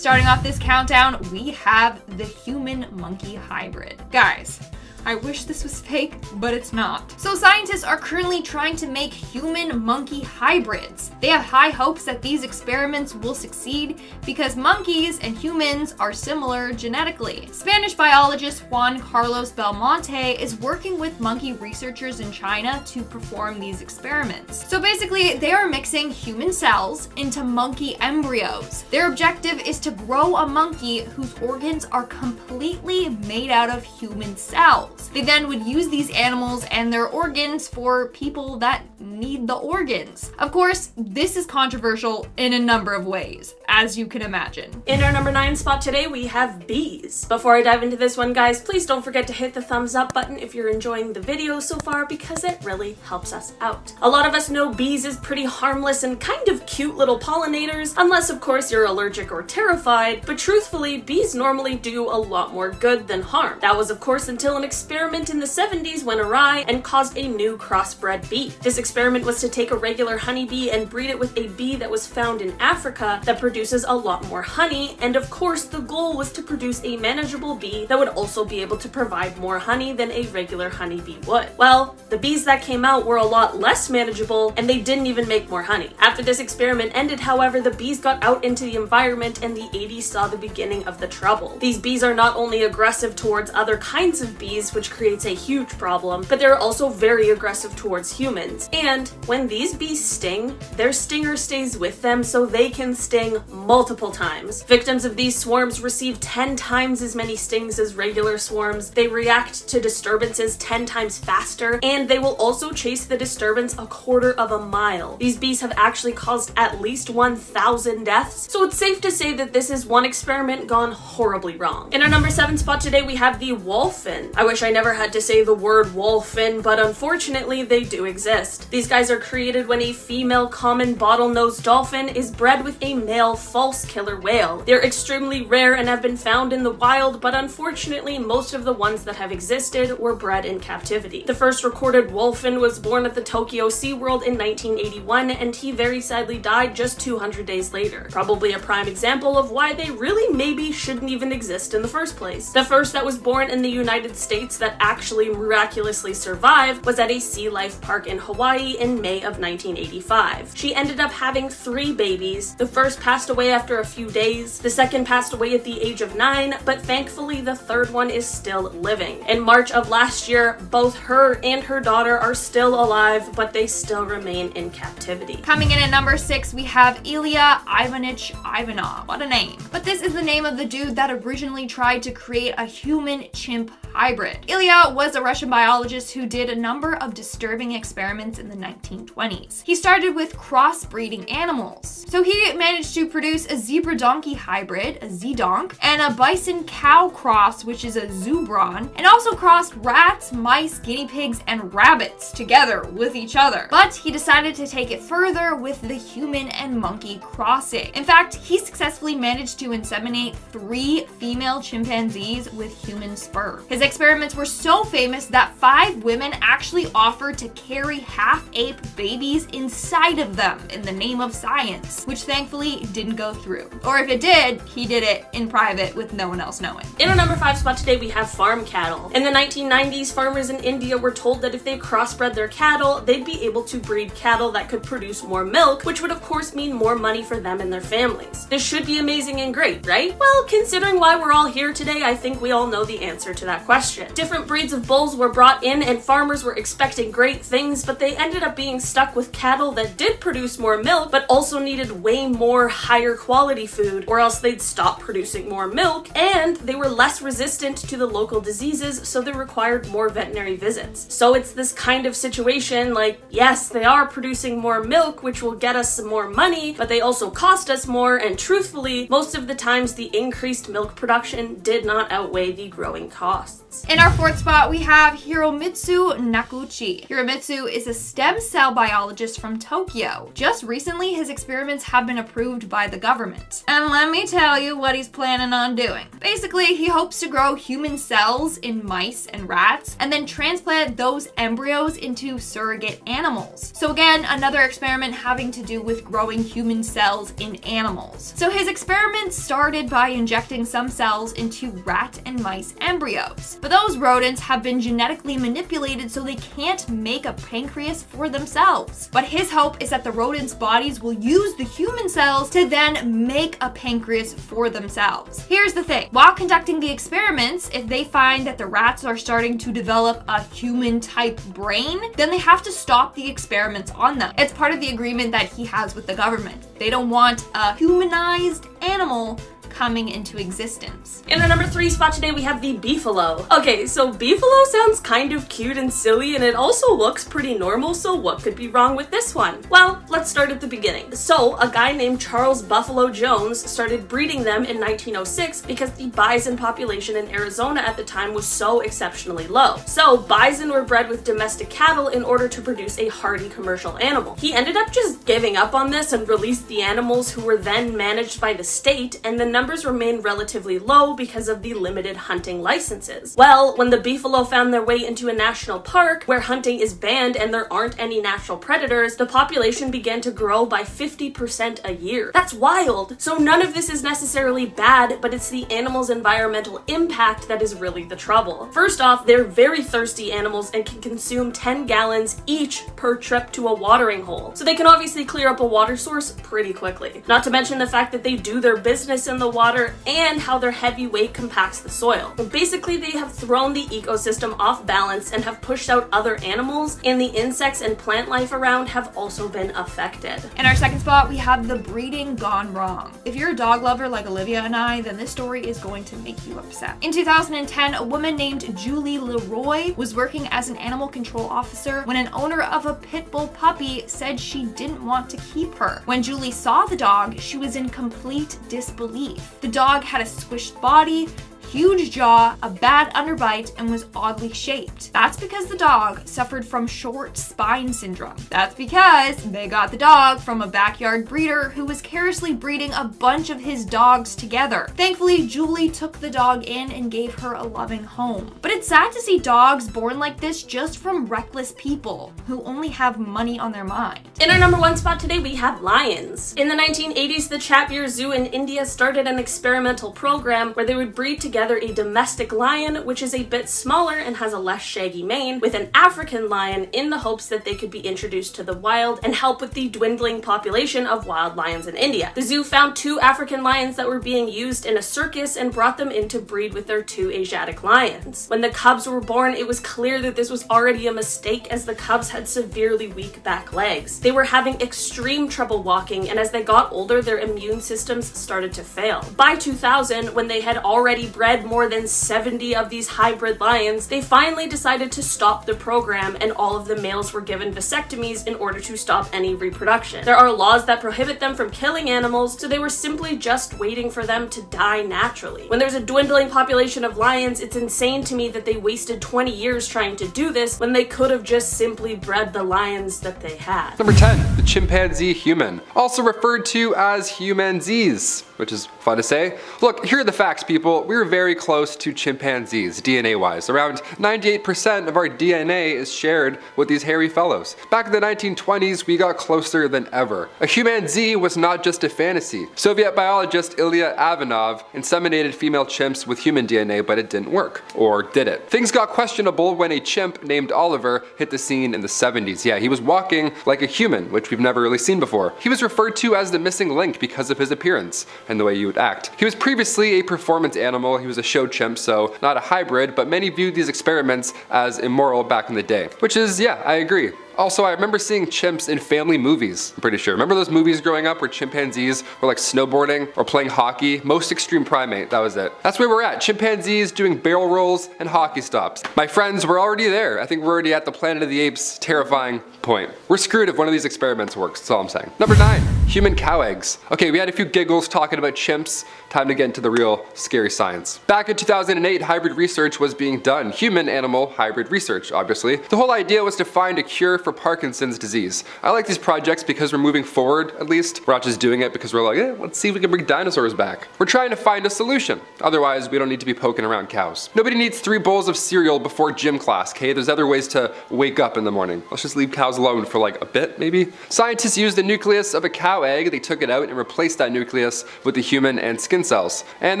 Starting off this countdown, we have the human-monkey hybrid. Guys, I wish this was fake, but it's not. So scientists are currently trying to make human-monkey hybrids. They have high hopes that these experiments will succeed because monkeys and humans are similar genetically. Spanish biologist Juan Belmonte is working with monkey researchers in China to perform these experiments. So basically, they are mixing human cells into monkey embryos. Their objective is to grow a monkey whose organs are completely made out of human cells. They then would use these animals and their organs for people that need the organs. Of course, this is controversial in a number of ways, as you can imagine. In our number 9 spot today, we have bees. Before I dive into this one, guys, please don't forget to hit the thumbs up button if you're enjoying the video so far because it really helps us out. A lot of us know bees as pretty harmless and kind of cute little pollinators, unless of course you're allergic or terrified, but truthfully, bees normally do a lot more good than harm. That was of course until an experiment in the 70s went awry and caused a new crossbred bee. This experiment was to take a regular honeybee and breed it with a bee that was found in Africa that produces a lot more honey, and of course the goal was to produce a manageable bee that would also be able to provide more honey than a regular honeybee would. Well, the bees that came out were a lot less manageable and they didn't even make more honey. After this experiment ended, however, the bees got out into the environment and the 80s saw the beginning of the trouble. These bees are not only aggressive towards other kinds of bees, which creates a huge problem, but they're also very aggressive towards humans. And when these bees sting, their stinger stays with them so they can sting multiple times. Victims of these swarms receive 10 times as many stings as regular swarms. They react to disturbances 10 times faster, and they will also chase the disturbance a quarter of a mile. These bees have actually caused at least 1,000 deaths, so it's safe to say that this is one experiment gone horribly wrong. In our number 7 spot today, we have the wolfin. I wish I never had to say the word wolfin, but unfortunately they do exist. These guys are created when a female common bottlenose dolphin is bred with a male false killer whale. They're extremely rare and have been found in the wild, but unfortunately most of the ones that have existed were bred in captivity. The first recorded wolfin was born at the Tokyo SeaWorld in 1981, and he very sadly died just 200 days later. Probably a prime example of why they really maybe shouldn't even exist in the first place. The first that was born in the United States that actually miraculously survived was at a sea life park in Hawaii in May of 1985. She ended up having 3 babies. The first passed away after a few days, the second passed away at the age of 9, but thankfully the third one is still living. In March of last year, both her and her daughter are still alive, but they still remain in captivity. Coming in at number 6, we have Ilya Ivanich Ivanov. What a name. But this is the name of the dude that originally tried to create a human-chimp hybrid. Ilya was a Russian biologist who did a number of disturbing experiments in the 1920s. He started with crossbreeding animals. So he managed to produce a zebra-donkey hybrid, a Z-donk, and a bison-cow cross, which is a Zubron, and also crossed rats, mice, guinea pigs, and rabbits together with each other. But he decided to take it further with the human and monkey crossing. In fact, he successfully managed to inseminate 3 female chimpanzees with human sperm. His experiments were so famous that 5 women actually offered to carry half-ape babies inside of them in the name of science, which thankfully didn't go through. Or if it did, he did it in private with no one else knowing. In our number 5 spot today, we have farm cattle. In the 1990s, farmers in India were told that if they crossbred their cattle, they'd be able to breed cattle that could produce more milk, which would of course mean more money for them and their families. This should be amazing and great, right? Well, considering why we're all here today, I think we all know the answer to that question. Different breeds of bulls were brought in and farmers were expecting great things, but they ended up being stuck with cattle that did produce more milk, but also needed way more higher quality food, or else they'd stop producing more milk, and they were less resistant to the local diseases, so they required more veterinary visits. So it's this kind of situation like, yes, they are producing more milk, which will get us some more money, but they also cost us more, and truthfully, most of the times the increased milk production did not outweigh the growing costs. In our our 4th spot, we have Hiromitsu Nakuchi. Hiromitsu is a stem cell biologist from Tokyo. Just recently, his experiments have been approved by the government. And let me tell you what he's planning on doing. Basically, he hopes to grow human cells in mice and rats, and then transplant those embryos into surrogate animals. So again, another experiment having to do with growing human cells in animals. So his experiment started by injecting some cells into rat and mice embryos. But those rodents have been genetically manipulated so they can't make a pancreas for themselves. But his hope is that the rodents' bodies will use the human cells to then make a pancreas for themselves. Here's the thing. While conducting the experiments, if they find that the rats are starting to develop a human-type brain, then they have to stop the experiments on them. It's part of the agreement that he has with the government. They don't want a humanized animal coming into existence. In our number 3 spot today, we have the beefalo. Okay, so beefalo sounds kind of cute and silly, and it also looks pretty normal, so what could be wrong with this one? Well, let's start at the beginning. So, a guy named Charles Buffalo Jones started breeding them in 1906 because the bison population in Arizona at the time was so exceptionally low. So, bison were bred with domestic cattle in order to produce a hardy commercial animal. He ended up just giving up on this and released the animals, who were then managed by the state, and the numbers remained relatively low because of the limited hunting licenses. Well, when the beefalo found their way into a national park where hunting is banned and there aren't any natural predators, the population began to grow by 50% a year. That's wild! So none of this is necessarily bad, but it's the animals' environmental impact that is really the trouble. First off, they're very thirsty animals and can consume 10 gallons each per trip to a watering hole. So they can obviously clear up a water source pretty quickly. Not to mention the fact that they do their business in the water and how their heavy weight compacts the soil. Basically, they have thrown the ecosystem off balance and have pushed out other animals, and the insects and plant life around have also been affected. In our 2nd spot, we have the breeding gone wrong. If you're a dog lover like Olivia and I, then this story is going to make you upset. In 2010, a woman named Julie Leroy was working as an animal control officer when an owner of a pit bull puppy said she didn't want to keep her. When Julie saw the dog, she was in complete disbelief. The dog had a squished body, huge jaw, a bad underbite, and was oddly shaped. That's because the dog suffered from short spine syndrome. That's because they got the dog from a backyard breeder who was carelessly breeding a bunch of his dogs together. Thankfully, Julie took the dog in and gave her a loving home. But it's sad to see dogs born like this just from reckless people who only have money on their mind. In our number 1 spot today, we have lions. In the 1980s, the Chatbir Zoo in India started an experimental program where they would breed together a domestic lion, which is a bit smaller and has a less shaggy mane, with an African lion in the hopes that they could be introduced to the wild and help with the dwindling population of wild lions in India. The zoo found 2 African lions that were being used in a circus and brought them in to breed with their 2 Asiatic lions. When the cubs were born, it was clear that this was already a mistake, as the cubs had severely weak back legs. They were having extreme trouble walking, and as they got older, their immune systems started to fail. By 2000, when they had already bred more than 70 of these hybrid lions, they finally decided to stop the program, and all of the males were given vasectomies in order to stop any reproduction. There are laws that prohibit them from killing animals, so they were simply just waiting for them to die naturally. When there's a dwindling population of lions, it's insane to me that they wasted 20 years trying to do this when they could have just simply bred the lions that they had. Number 10, the chimpanzee human, also referred to as humanzees, which is fun to say. Look, here are the facts, people. We're very close to chimpanzees, DNA-wise. Around 98% of our DNA is shared with these hairy fellows. Back in the 1920s, we got closer than ever. A humanzee was not just a fantasy. Soviet biologist Ilya Ivanov inseminated female chimps with human DNA, but it didn't work. Or did it? Things got questionable when a chimp named Oliver hit the scene in the 70s. Yeah, he was walking like a human, which we've never really seen before. He was referred to as the missing link because of his appearance and the way you would act. He was previously a performance animal. He was a show chimp, so not a hybrid, but many viewed these experiments as immoral back in the day. Which is, yeah, I agree. Also, I remember seeing chimps in family movies, I'm pretty sure. Remember those movies growing up where chimpanzees were like snowboarding or playing hockey? Most Extreme Primate, that was it. That's where we're at, chimpanzees doing barrel rolls and hockey stops. My friends, we're already there. I think we're already at the Planet of the Apes terrifying point. We're screwed if one of these experiments works, that's all I'm saying. Number 9. Human cow eggs. Okay, we had a few giggles talking about chimps. Time to get into the real scary science. Back in 2008, hybrid research was being done. Human-animal hybrid research, obviously. The whole idea was to find a cure for Parkinson's disease. I like these projects because we're moving forward, at least. We're not just doing it because we're like, let's see if we can bring dinosaurs back. We're trying to find a solution. Otherwise, we don't need to be poking around cows. Nobody needs 3 bowls of cereal before gym class, okay? There's other ways to wake up in the morning. Let's just leave cows alone for like a bit, maybe? Scientists used the nucleus of a cow egg. They took it out and replaced that nucleus with the human and skin cells. And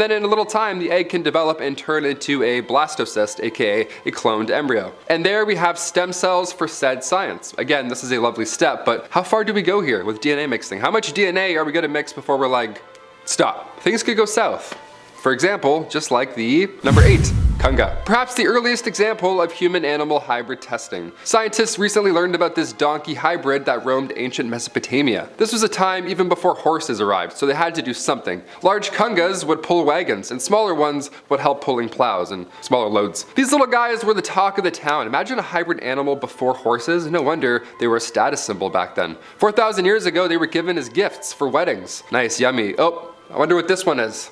then in a little time, the egg can develop and turn into a blastocyst, aka a cloned embryo. And there we have stem cells for said science. Again, this is a lovely step, but how far do we go here with DNA mixing? How much DNA are we gonna mix before we're like, stop? Things could go south. For example, just like the number 8. Kunga. Perhaps the earliest example of human-animal hybrid testing. Scientists recently learned about this donkey hybrid that roamed ancient Mesopotamia. This was a time even before horses arrived, so they had to do something. Large kungas would pull wagons, and smaller ones would help pulling plows and smaller loads. These little guys were the talk of the town. Imagine a hybrid animal before horses. No wonder they were a status symbol back then. 4,000 years ago, they were given as gifts for weddings. Nice, yummy. Oh, I wonder what this one is.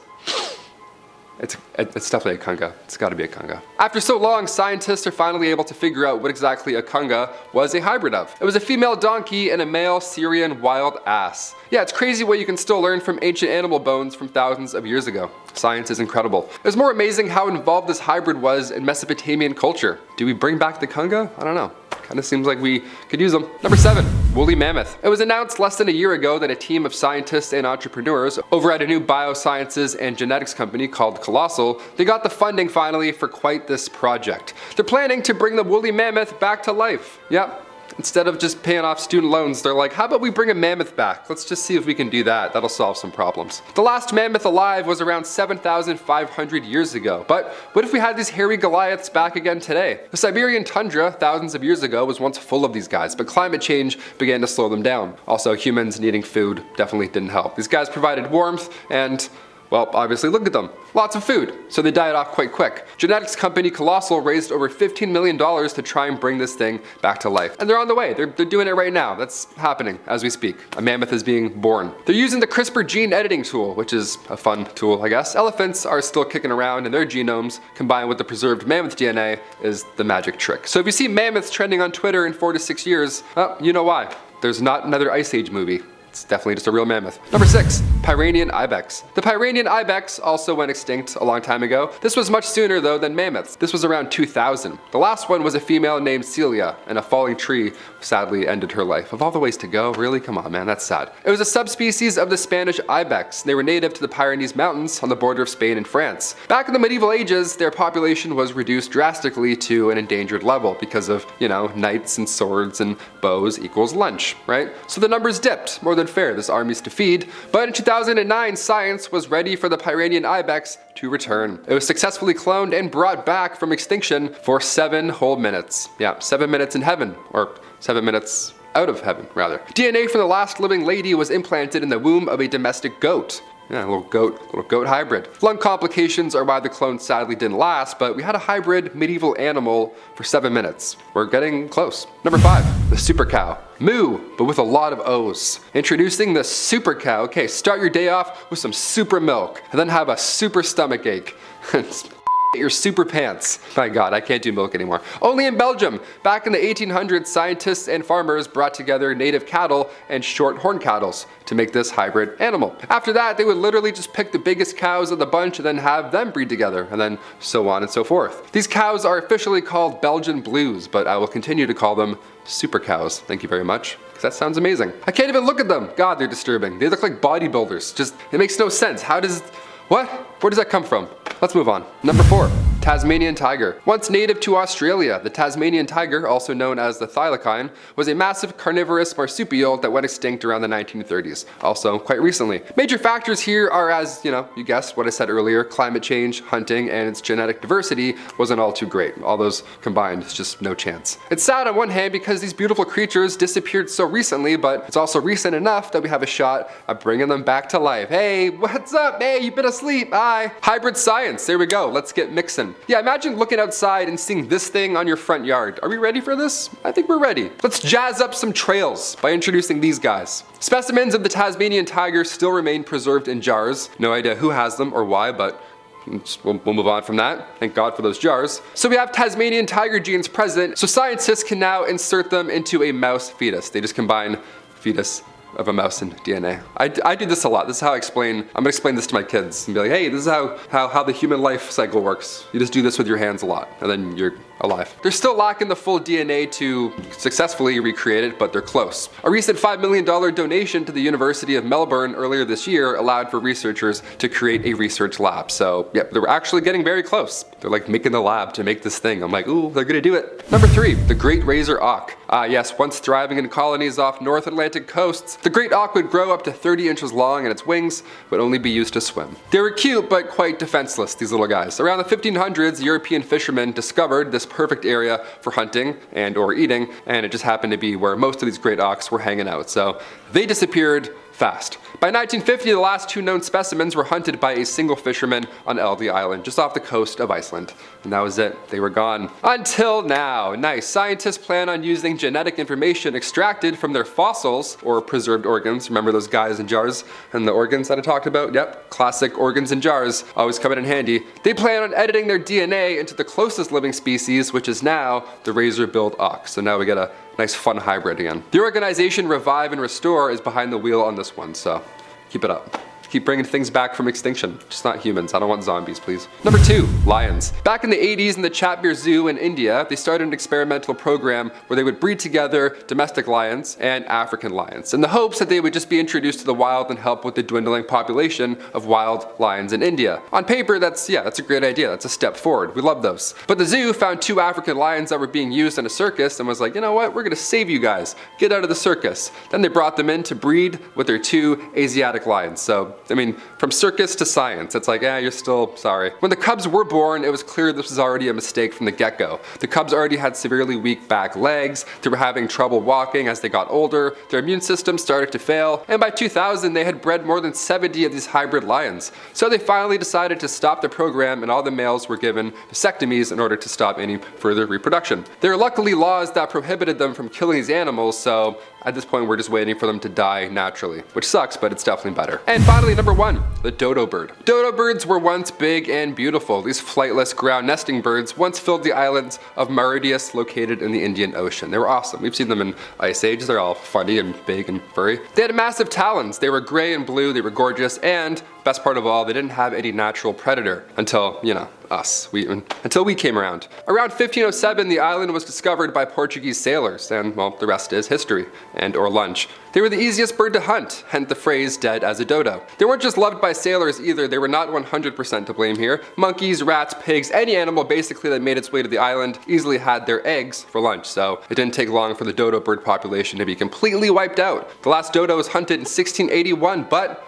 It's definitely a kunga. It's gotta be a kunga. After so long, scientists are finally able to figure out what exactly a kunga was a hybrid of. It was a female donkey and a male Syrian wild ass. Yeah, it's crazy what you can still learn from ancient animal bones from thousands of years ago. Science is incredible. It was more amazing how involved this hybrid was in Mesopotamian culture. Do we bring back the kunga? I don't know. Kinda seems like we could use them. Number 7, woolly mammoth. It was announced less than a year ago that a team of scientists and entrepreneurs over at a new biosciences and genetics company called Colossal, they got the funding finally for quite this project. They're planning to bring the woolly mammoth back to life. Yep. Instead of just paying off student loans, they're like, how about we bring a mammoth back? Let's just see if we can do that. That'll solve some problems. The last mammoth alive was around 7,500 years ago. But what if we had these hairy Goliaths back again today? The Siberian tundra, thousands of years ago, was once full of these guys, but climate change began to slow them down. Also, humans needing food definitely didn't help. These guys provided warmth and, well, obviously look at them. Lots of food, so they died off quite quick. Genetics company Colossal raised over $15 million to try and bring this thing back to life. And they're on the way, they're doing it right now. That's happening as we speak. A mammoth is being born. They're using the CRISPR gene editing tool, which is a fun tool, I guess. Elephants are still kicking around and their genomes, combined with the preserved mammoth DNA, is the magic trick. So if you see mammoths trending on Twitter in 4 to 6 years, well, you know why. There's not another Ice Age movie. It's definitely just a real mammoth. Number 6, Pyrenean ibex. The Pyrenean ibex also went extinct a long time ago. This was much sooner though than mammoths. This was around 2000. The last one was a female named Celia, and a falling tree sadly ended her life. Of all the ways to go, really? Come on, man, that's sad. It was a subspecies of the Spanish ibex. They were native to the Pyrenees Mountains on the border of Spain and France. Back in the medieval ages, their population was reduced drastically to an endangered level because of, knights and swords and bows equals lunch, right? So the numbers dipped more than fair. There's armies to feed. But in 2009, science was ready for the Pyrenean ibex to return. It was successfully cloned and brought back from extinction for 7 whole minutes. Yeah, 7 minutes in heaven, or 7 minutes out of heaven, rather. DNA from the last living lady was implanted in the womb of a domestic goat. Yeah, a little goat hybrid. Lung complications are why the clone sadly didn't last, but we had a hybrid medieval animal for 7 minutes. We're getting close. Number 5, the super cow. Moo, but with a lot of O's. Introducing the super cow. Okay, start your day off with some super milk, and then have a super stomach ache. Your super pants. My God, I can't do milk anymore. Only in Belgium. Back in the 1800s, scientists and farmers brought together native cattle and short horn cattle to make this hybrid animal. After that, they would literally just pick the biggest cows of the bunch and then have them breed together, and then so on and so forth. These cows are officially called Belgian Blues, but I will continue to call them super cows. Thank you very much, because that sounds amazing. I can't even look at them. God, they're disturbing. They look like bodybuilders. It makes no sense. What? Where does that come from? Let's move on. Number 4, Tasmanian tiger. Once native to Australia, the Tasmanian tiger, also known as the thylacine, was a massive carnivorous marsupial that went extinct around the 1930s, also quite recently. Major factors here are, as you guessed what I said earlier, climate change, hunting, and its genetic diversity wasn't all too great. All those combined, it's just no chance. It's sad on one hand because these beautiful creatures disappeared so recently, but it's also recent enough that we have a shot at bringing them back to life. Hey, what's up? Hey, you've been asleep. Hi. Hybrid science, there we go. Let's get mixing. Yeah, imagine looking outside and seeing this thing on your front yard. Are we ready for this? I think we're ready. Let's jazz up some trails by introducing these guys. Specimens of the Tasmanian tiger still remain preserved in jars. No idea who has them or why, but we'll move on from that. Thank God for those jars. So we have Tasmanian tiger genes present, so scientists can now insert them into a mouse fetus. They just combine fetus of a mouse and DNA. I do this a lot. This is how I'm gonna explain this to my kids and be like, hey, this is how the human life cycle works. You just do this with your hands a lot, and then you're alive. They're still lacking the full DNA to successfully recreate it, but they're close. A recent $5 million donation to the University of Melbourne earlier this year allowed for researchers to create a research lab. So, yep, they're actually getting very close. They're like making the lab to make this thing. I'm like, ooh, they're gonna do it. Number 3, the great razor auk. Yes, once thriving in colonies off North Atlantic coasts, the great auk would grow up to 30 inches long and its wings would only be used to swim. They were cute, but quite defenseless, these little guys. Around the 1500s, European fishermen discovered this perfect area for hunting and or eating, and it just happened to be where most of these great auks were hanging out. So they disappeared fast. By 1950, the last 2 known specimens were hunted by a single fisherman on Eldey Island, just off the coast of Iceland. And that was it. They were gone. Until now. Nice. Scientists plan on using genetic information extracted from their fossils or preserved organs. Remember those guys in jars and the organs that I talked about? Yep. Classic organs in jars. Always coming in handy. They plan on editing their DNA into the closest living species, which is now the razor-billed auk. So now we get a nice fun hybrid again. The organization Revive and Restore is behind the wheel on this one, so keep it up. Keep bringing things back from extinction. Just not humans. I don't want zombies, please. Number 2, lions. Back in the 80s in the Chatbir Zoo in India, they started an experimental program where they would breed together domestic lions and African lions in the hopes that they would just be introduced to the wild and help with the dwindling population of wild lions in India. On paper, that's a great idea. That's a step forward. We love those. But the zoo found 2 African lions that were being used in a circus and was like, you know what? We're gonna save you guys. Get out of the circus. Then they brought them in to breed with their 2 Asiatic lions. So I mean, from circus to science, it's like, you're still sorry. When the cubs were born, it was clear this was already a mistake from the get-go. The cubs already had severely weak back legs, they were having trouble walking as they got older, their immune system started to fail, and by 2000 they had bred more than 70 of these hybrid lions. So they finally decided to stop the program and all the males were given vasectomies in order to stop any further reproduction. There are luckily laws that prohibited them from killing these animals, so at this point we're just waiting for them to die naturally, which sucks, but it's definitely better. And finally, number 1, the dodo bird. Dodo birds were once big and beautiful. These flightless ground nesting birds once filled the islands of Mauritius located in the Indian Ocean. They were awesome. We've seen them in Ice Age. They're all funny and big and furry. They had massive talons. They were gray and blue. They were gorgeous, and best part of all, they didn't have any natural predator until, us. Until we came around. Around 1507, the island was discovered by Portuguese sailors, and well, the rest is history and or lunch. They were the easiest bird to hunt, hence the phrase dead as a dodo. They weren't just loved by sailors either, they were not 100% to blame here. Monkeys, rats, pigs, any animal basically that made its way to the island easily had their eggs for lunch, so it didn't take long for the dodo bird population to be completely wiped out. The last dodo was hunted in 1681, but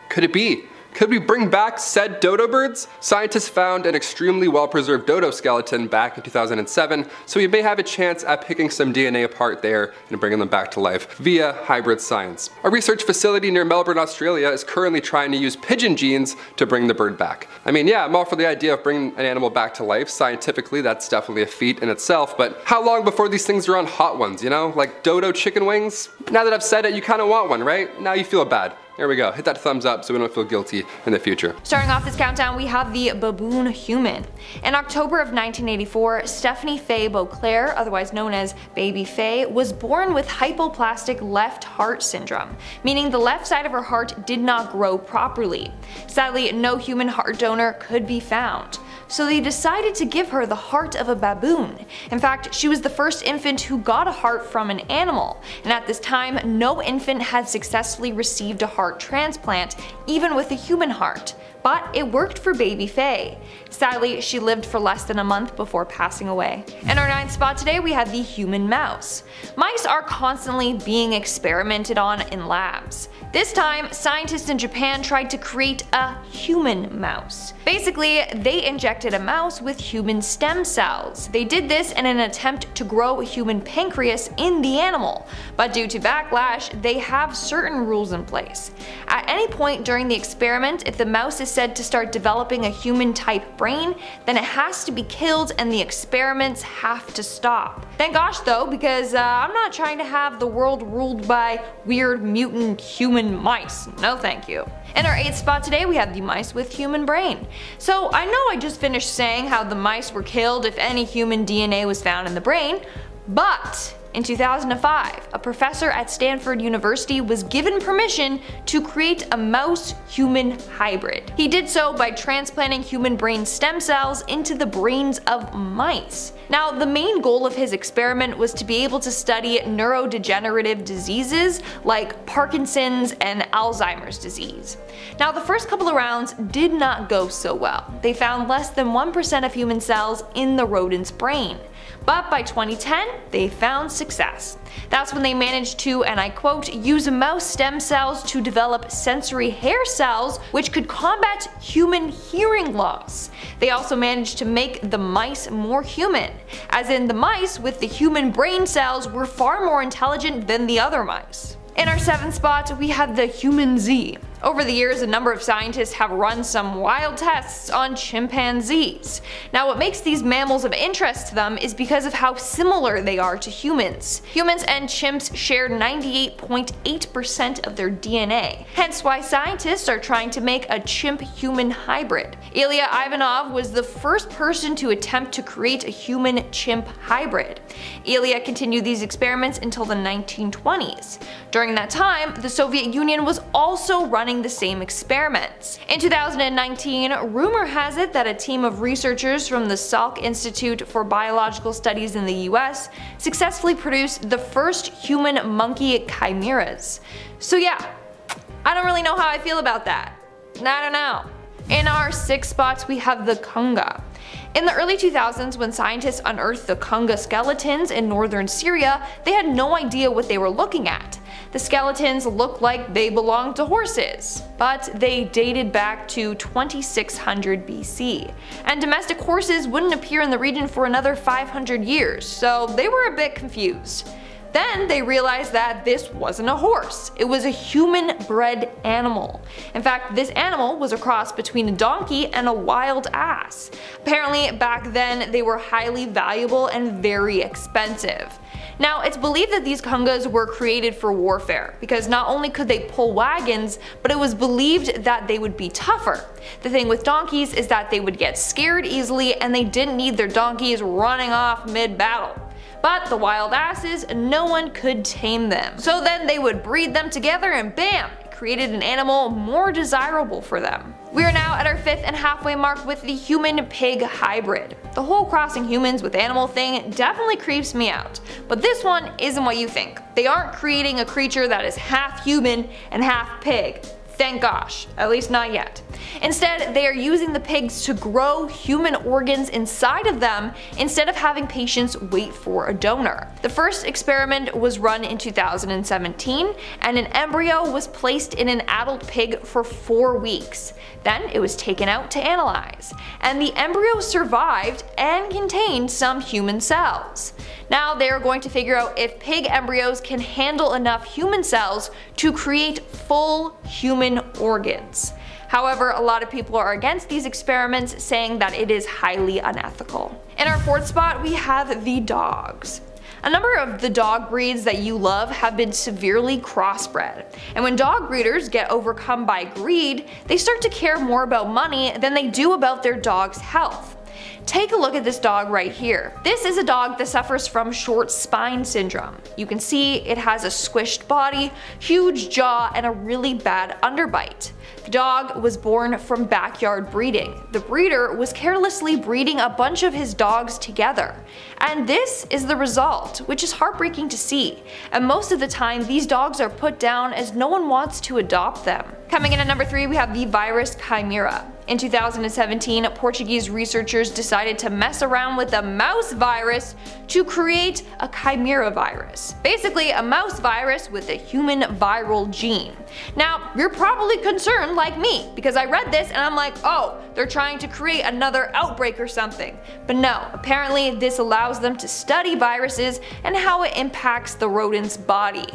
could it be? Could we bring back said dodo birds? Scientists found an extremely well-preserved dodo skeleton back in 2007, so we may have a chance at picking some DNA apart there and bringing them back to life via hybrid science. A research facility near Melbourne, Australia is currently trying to use pigeon genes to bring the bird back. I mean, yeah, I'm all for the idea of bringing an animal back to life. Scientifically, that's definitely a feat in itself, but how long before these things are on hot ones, like dodo chicken wings? Now that I've said it, you kind of want one, right? Now you feel bad. There we go. Hit that thumbs up so we don't feel guilty in the future. Starting off this countdown, we have the baboon human. In October of 1984, Stephanie Faye Beauclair, otherwise known as Baby Faye, was born with hypoplastic left heart syndrome, meaning the left side of her heart did not grow properly. Sadly, no human heart donor could be found. So they decided to give her the heart of a baboon. In fact, she was the first infant who got a heart from an animal, and at this time, no infant had successfully received a heart transplant, even with a human heart. But it worked for Baby Faye. Sadly, she lived for less than a month before passing away. In our 9th spot today, we have the human mouse. Mice are constantly being experimented on in labs. This time, scientists in Japan tried to create a human mouse. Basically, they injected a mouse with human stem cells. They did this in an attempt to grow a human pancreas in the animal, but due to backlash, they have certain rules in place. At any point during the experiment, if the mouse is said to start developing a human-type brain, then it has to be killed and the experiments have to stop. Thank gosh though, because I'm not trying to have the world ruled by weird mutant human mice. No thank you. In our 8th spot today, we have the mice with human brain. So I know I just finished saying how the mice were killed if any human DNA was found in the brain, but in 2005, a professor at Stanford University was given permission to create a mouse-human hybrid. He did so by transplanting human brain stem cells into the brains of mice. Now, the main goal of his experiment was to be able to study neurodegenerative diseases like Parkinson's and Alzheimer's disease. Now, the first couple of rounds did not go so well. They found less than 1% of human cells in the rodent's brain. But by 2010, they found success. That's when they managed to, and I quote, use mouse stem cells to develop sensory hair cells which could combat human hearing loss. They also managed to make the mice more human, as in the mice with the human brain cells were far more intelligent than the other mice. In our 7th spot, we have the human Z. Over the years, a number of scientists have run some wild tests on chimpanzees. Now, what makes these mammals of interest to them is because of how similar they are to humans. Humans and chimps share 98.8% of their DNA, hence why scientists are trying to make a chimp-human hybrid. Ilya Ivanov was the first person to attempt to create a human-chimp hybrid. Ilya continued these experiments until the 1920s. During that time, the Soviet Union was also running the same experiments. In 2019, rumor has it that a team of researchers from the Salk Institute for Biological Studies in the US successfully produced the first human-monkey chimeras. So yeah, I don't really know how I feel about that. I don't know. In our 6th spot, we have the conga. In the early 2000s, when scientists unearthed the conga skeletons in northern Syria, they had no idea what they were looking at. The skeletons looked like they belonged to horses, but they dated back to 2600 BC, and domestic horses wouldn't appear in the region for another 500 years, so they were a bit confused. Then they realized that this wasn't a horse, it was a human-bred animal. In fact, this animal was a cross between a donkey and a wild ass. Apparently, back then they were highly valuable and very expensive. Now, it's believed that these congas were created for warfare, because not only could they pull wagons, but it was believed that they would be tougher. The thing with donkeys is that they would get scared easily and they didn't need their donkeys running off mid-battle. But the wild asses, no one could tame them. So then they would breed them together and bam! It created an animal more desirable for them. We are now at our 5th and halfway mark with the human-pig hybrid. The whole crossing humans with animal thing definitely creeps me out, but this one isn't what you think. They aren't creating a creature that is half human and half pig. Thank gosh, at least not yet. Instead, they are using the pigs to grow human organs inside of them instead of having patients wait for a donor. The first experiment was run in 2017, and an embryo was placed in an adult pig for 4 weeks. Then it was taken out to analyze, and the embryo survived and contained some human cells. Now they are going to figure out if pig embryos can handle enough human cells to create full human organs. However, a lot of people are against these experiments, saying that it is highly unethical. In our 4th spot, we have the dogs. A number of the dog breeds that you love have been severely crossbred, and when dog breeders get overcome by greed, they start to care more about money than they do about their dog's health. Take a look at this dog right here. This is a dog that suffers from short spine syndrome. You can see it has a squished body, huge jaw, and a really bad underbite. The dog was born from backyard breeding. The breeder was carelessly breeding a bunch of his dogs together. And this is the result, which is heartbreaking to see. And most of the time, these dogs are put down as no one wants to adopt them. Coming in at number 3, we have the virus chimera. In 2017, Portuguese researchers decided to mess around with a mouse virus to create a chimera virus. Basically, a mouse virus with a human viral gene. Now, you're probably concerned like me, because I read this and I'm like, oh, they're trying to create another outbreak or something. But no, apparently this allows them to study viruses and how it impacts the rodent's body.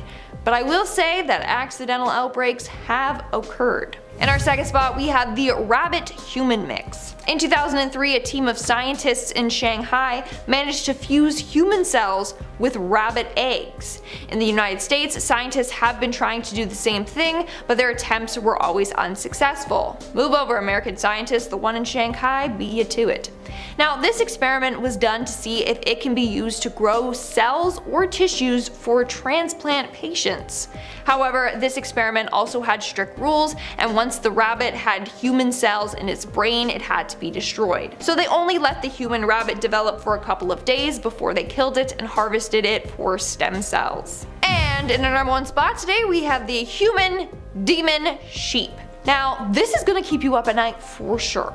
But I will say that accidental outbreaks have occurred. In our second spot, we have the rabbit-human mix. In 2003, a team of scientists in Shanghai managed to fuse human cells with rabbit eggs. In the United States, scientists have been trying to do the same thing, but their attempts were always unsuccessful. Move over, American scientists, the one in Shanghai beat you to it. Now, this experiment was done to see if it can be used to grow cells or tissues for transplant patients. However, this experiment also had strict rules, and once the rabbit had human cells in its brain, it had to be destroyed. So they only let the human rabbit develop for a couple of days before they killed it and harvested it for stem cells. And in our number one spot today, we have the human demon sheep. Now, this is gonna keep you up at night for sure.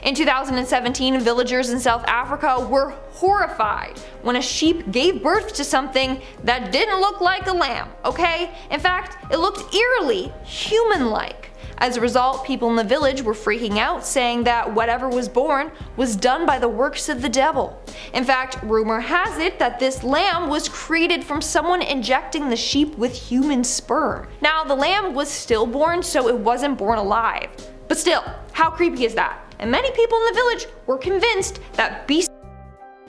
In 2017, villagers in South Africa were horrified when a sheep gave birth to something that didn't look like a lamb, okay? In fact, it looked eerily human-like. As a result, people in the village were freaking out, saying that whatever was born was done by the works of the devil. In fact, rumor has it that this lamb was created from someone injecting the sheep with human sperm. Now, the lamb was stillborn, so it wasn't born alive. But still, how creepy is that? And many people in the village were convinced that beasts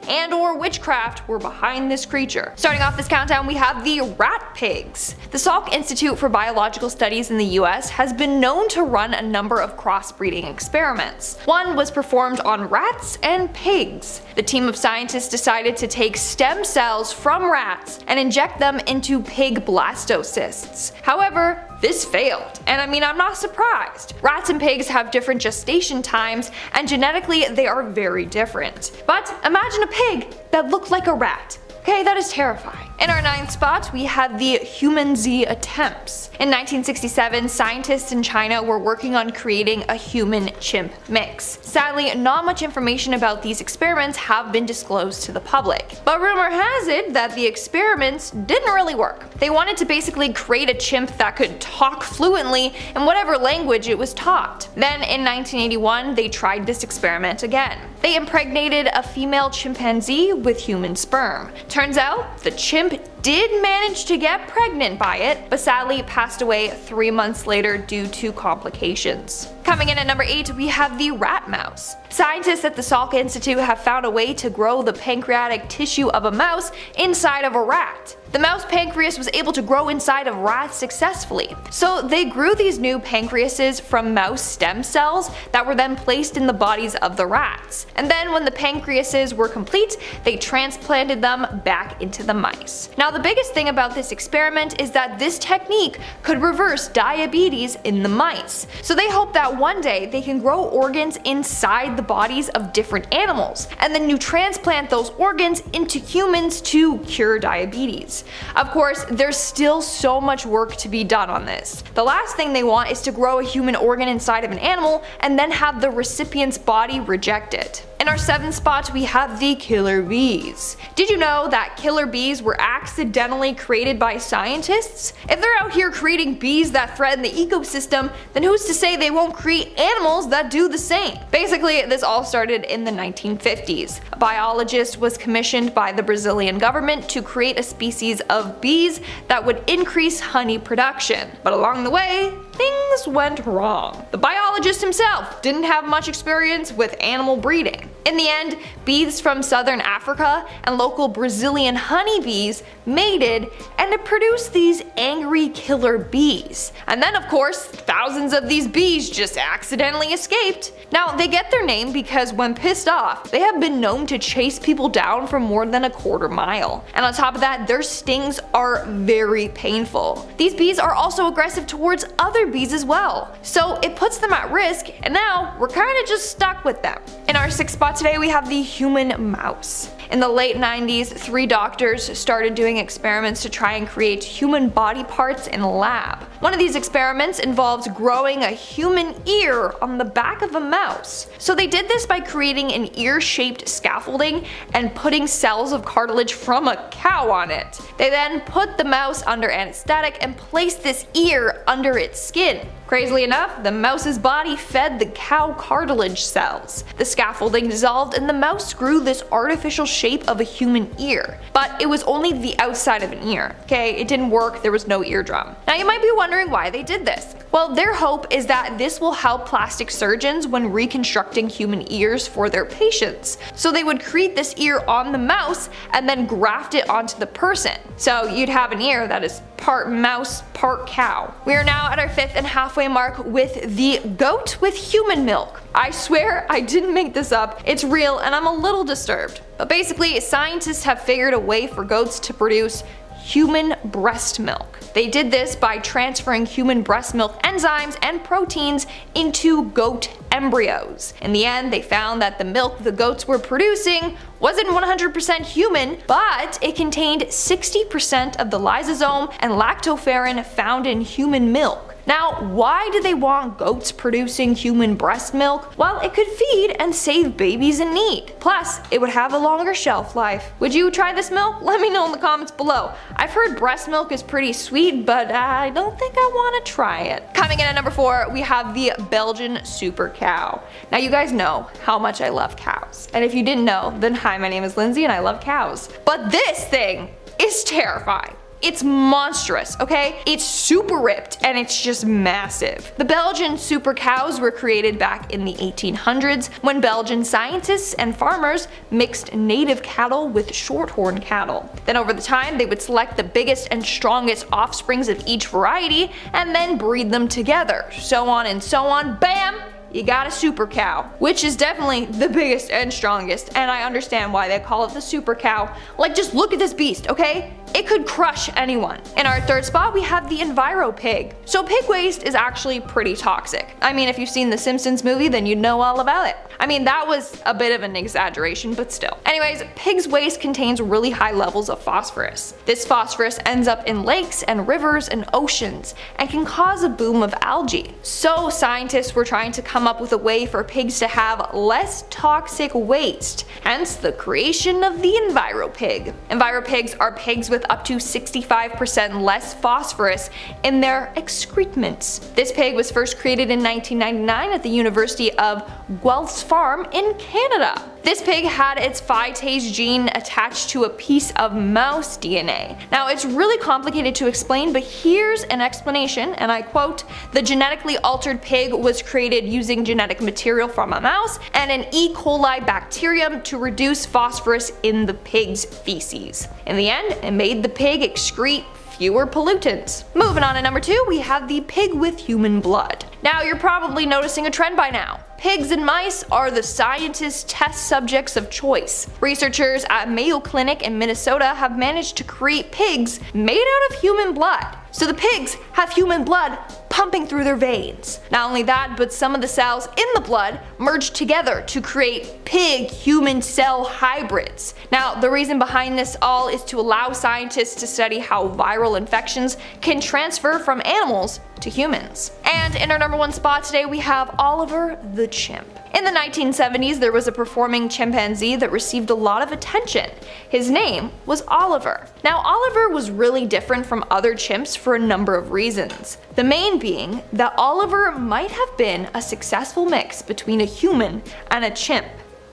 and/or witchcraft were behind this creature. Starting off this countdown, we have the rat pigs. The Salk Institute for Biological Studies in the US has been known to run a number of crossbreeding experiments. One was performed on rats and pigs. The team of scientists decided to take stem cells from rats and inject them into pig blastocysts. However, this failed, and I mean, I'm not surprised. Rats and pigs have different gestation times, and genetically they are very different. But imagine a pig that looked like a rat. Okay, that is terrifying. In our ninth spot, we had the human Z attempts. In 1967, scientists in China were working on creating a human-chimp mix. Sadly, not much information about these experiments have been disclosed to the public. But rumor has it that the experiments didn't really work. They wanted to basically create a chimp that could talk fluently in whatever language it was taught. Then in 1981, they tried this experiment again. They impregnated a female chimpanzee with human sperm. Turns out, the chimp did manage to get pregnant by it, but sadly passed away 3 months later due to complications. Coming in at number 8, we have the rat mouse. Scientists at the Salk Institute have found a way to grow the pancreatic tissue of a mouse inside of a rat. The mouse pancreas was able to grow inside of rats successfully. So they grew these new pancreases from mouse stem cells that were then placed in the bodies of the rats. And then when the pancreases were complete, they transplanted them back into the mice. Now the biggest thing about this experiment is that this technique could reverse diabetes in the mice. So they hope that one day they can grow organs inside the bodies of different animals, and then you transplant those organs into humans to cure diabetes. Of course, there's still so much work to be done on this. The last thing they want is to grow a human organ inside of an animal and then have the recipient's body reject it. In our 7th spot, we have the killer bees. Did you know that killer bees were accidentally created by scientists? If they're out here creating bees that threaten the ecosystem, then who's to say they won't create animals that do the same? Basically, this all started in the 1950s. A biologist was commissioned by the Brazilian government to create a species of bees that would increase honey production. But along the way, things went wrong. The biologist himself didn't have much experience with animal breeding. In the end, bees from southern Africa and local Brazilian honeybees mated, and it produced these angry killer bees. And then of course, thousands of these bees just accidentally escaped. Now they get their name because when pissed off, they have been known to chase people down for more than a quarter mile. And on top of that, their stings are very painful. These bees are also aggressive towards other bees as well. So it puts them at risk, and now we're kinda just stuck with them. In our 6th spot today, we have the human mouse. In the late 90s, 3 doctors started doing experiments to try and create human body parts in a lab. One of these experiments involved growing a human ear on the back of a mouse. So they did this by creating an ear-shaped scaffolding and putting cells of cartilage from a cow on it. They then put the mouse under anesthetic and placed this ear under its skin. Crazily enough, the mouse's body fed the cow cartilage cells. The scaffolding dissolved and the mouse grew this artificial shape of a human ear. But it was only the outside of an ear. Okay, it didn't work, there was no eardrum. Now you might be wondering why they did this. Well, their hope is that this will help plastic surgeons when reconstructing human ears for their patients. So they would create this ear on the mouse and then graft it onto the person. So you'd have an ear that is part mouse, part cow. We are now at our 5th and halfway mark with the goat with human milk. I swear I didn't make this up, it's real and I'm a little disturbed. But basically, scientists have figured a way for goats to produce human breast milk. They did this by transferring human breast milk enzymes and proteins into goat embryos. In the end, they found that the milk the goats were producing wasn't 100% human, but it contained 60% of the lysosome and lactoferrin found in human milk. Now, why do they want goats producing human breast milk? Well, it could feed and save babies in need. Plus, it would have a longer shelf life. Would you try this milk? Let me know in the comments below. I've heard breast milk is pretty sweet, but I don't think I want to try it. Coming in at number 4, we have the Belgian Super Cow. Now, you guys know how much I love cows. And if you didn't know, then hi, my name is Lindsay and I love cows. But this thing is terrifying. It's monstrous, okay? It's super ripped and it's just massive. The Belgian super cows were created back in the 1800s when Belgian scientists and farmers mixed native cattle with shorthorn cattle. Then over the time they would select the biggest and strongest offsprings of each variety and then breed them together. So on and so on, bam! You got a super cow, which is definitely the biggest and strongest, and I understand why they call it the super cow. Like, just look at this beast, okay? It could crush anyone. In our 3rd spot, we have the Enviro Pig. So pig waste is actually pretty toxic. I mean, if you've seen the Simpsons movie, then you'd know all about it. I mean, that was a bit of an exaggeration, but still. Anyways, pig's waste contains really high levels of phosphorus. This phosphorus ends up in lakes and rivers and oceans and can cause a boom of algae. So scientists were trying to come up with a way for pigs to have less toxic waste, hence the creation of the Enviro Pig. Enviro pigs are pigs with up to 65% less phosphorus in their excrements. This pig was first created in 1999 at the University of Guelph's Farm in Canada. This pig had its phytase gene attached to a piece of mouse DNA. Now, it's really complicated to explain, but here's an explanation, and I quote, "The genetically altered pig was created using genetic material from a mouse and an E. coli bacterium to reduce phosphorus in the pig's feces. In the end, it made the pig excrete fewer pollutants." Moving on to number 2, we have the pig with human blood. Now, you're probably noticing a trend by now. Pigs and mice are the scientists' test subjects of choice. Researchers at Mayo Clinic in Minnesota have managed to create pigs made out of human blood. So the pigs have human blood pumping through their veins. Not only that, but some of the cells in the blood merge together to create pig-human cell hybrids. Now, the reason behind this all is to allow scientists to study how viral infections can transfer from animals to humans. And in our number 1 spot today, we have Oliver the chimp. In the 1970s, there was a performing chimpanzee that received a lot of attention. His name was Oliver. Now, Oliver was really different from other chimps for a number of reasons. The main being that Oliver might have been a successful mix between a human and a chimp.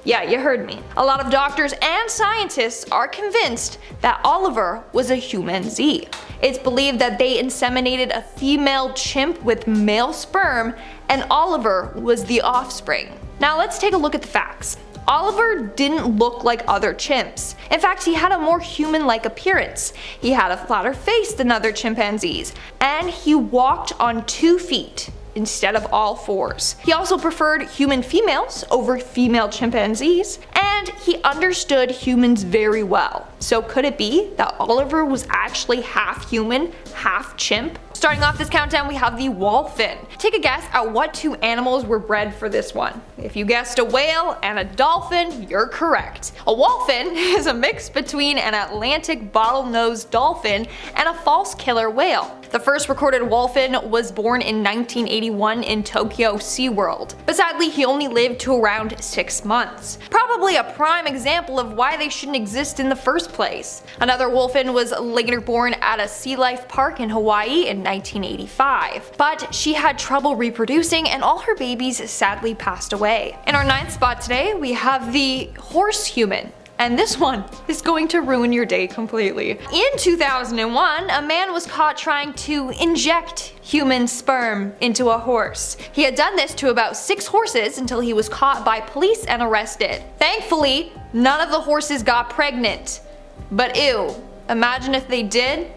Yeah, you heard me. A lot of doctors and scientists are convinced that Oliver was a humanzee. It's believed that they inseminated a female chimp with male sperm, and Oliver was the offspring. Now let's take a look at the facts. Oliver didn't look like other chimps. In fact, he had a more human-like appearance. He had a flatter face than other chimpanzees, and he walked on 2 feet instead of all 4s. He also preferred human females over female chimpanzees, and he understood humans very well. So could it be that Oliver was actually half human, half chimp? Starting off this countdown, we have the whalefin. Take a guess at what 2 animals were bred for this one. If you guessed a whale and a dolphin, you're correct. A whalefin is a mix between an Atlantic bottlenose dolphin and a false killer whale. The first recorded whalefin was born in 1981 in Tokyo SeaWorld, but sadly he only lived to around 6 months. Probably a prime example of why they shouldn't exist in the first place. Another whalefin was later born at a sea life park in Hawaii in 1985, but she had trouble reproducing and all her babies sadly passed away. In our 9th spot today, we have the horse human. And this one is going to ruin your day completely. In 2001, a man was caught trying to inject human sperm into a horse. He had done this to about 6 horses until he was caught by police and arrested. Thankfully, none of the horses got pregnant. But ew, imagine if they did?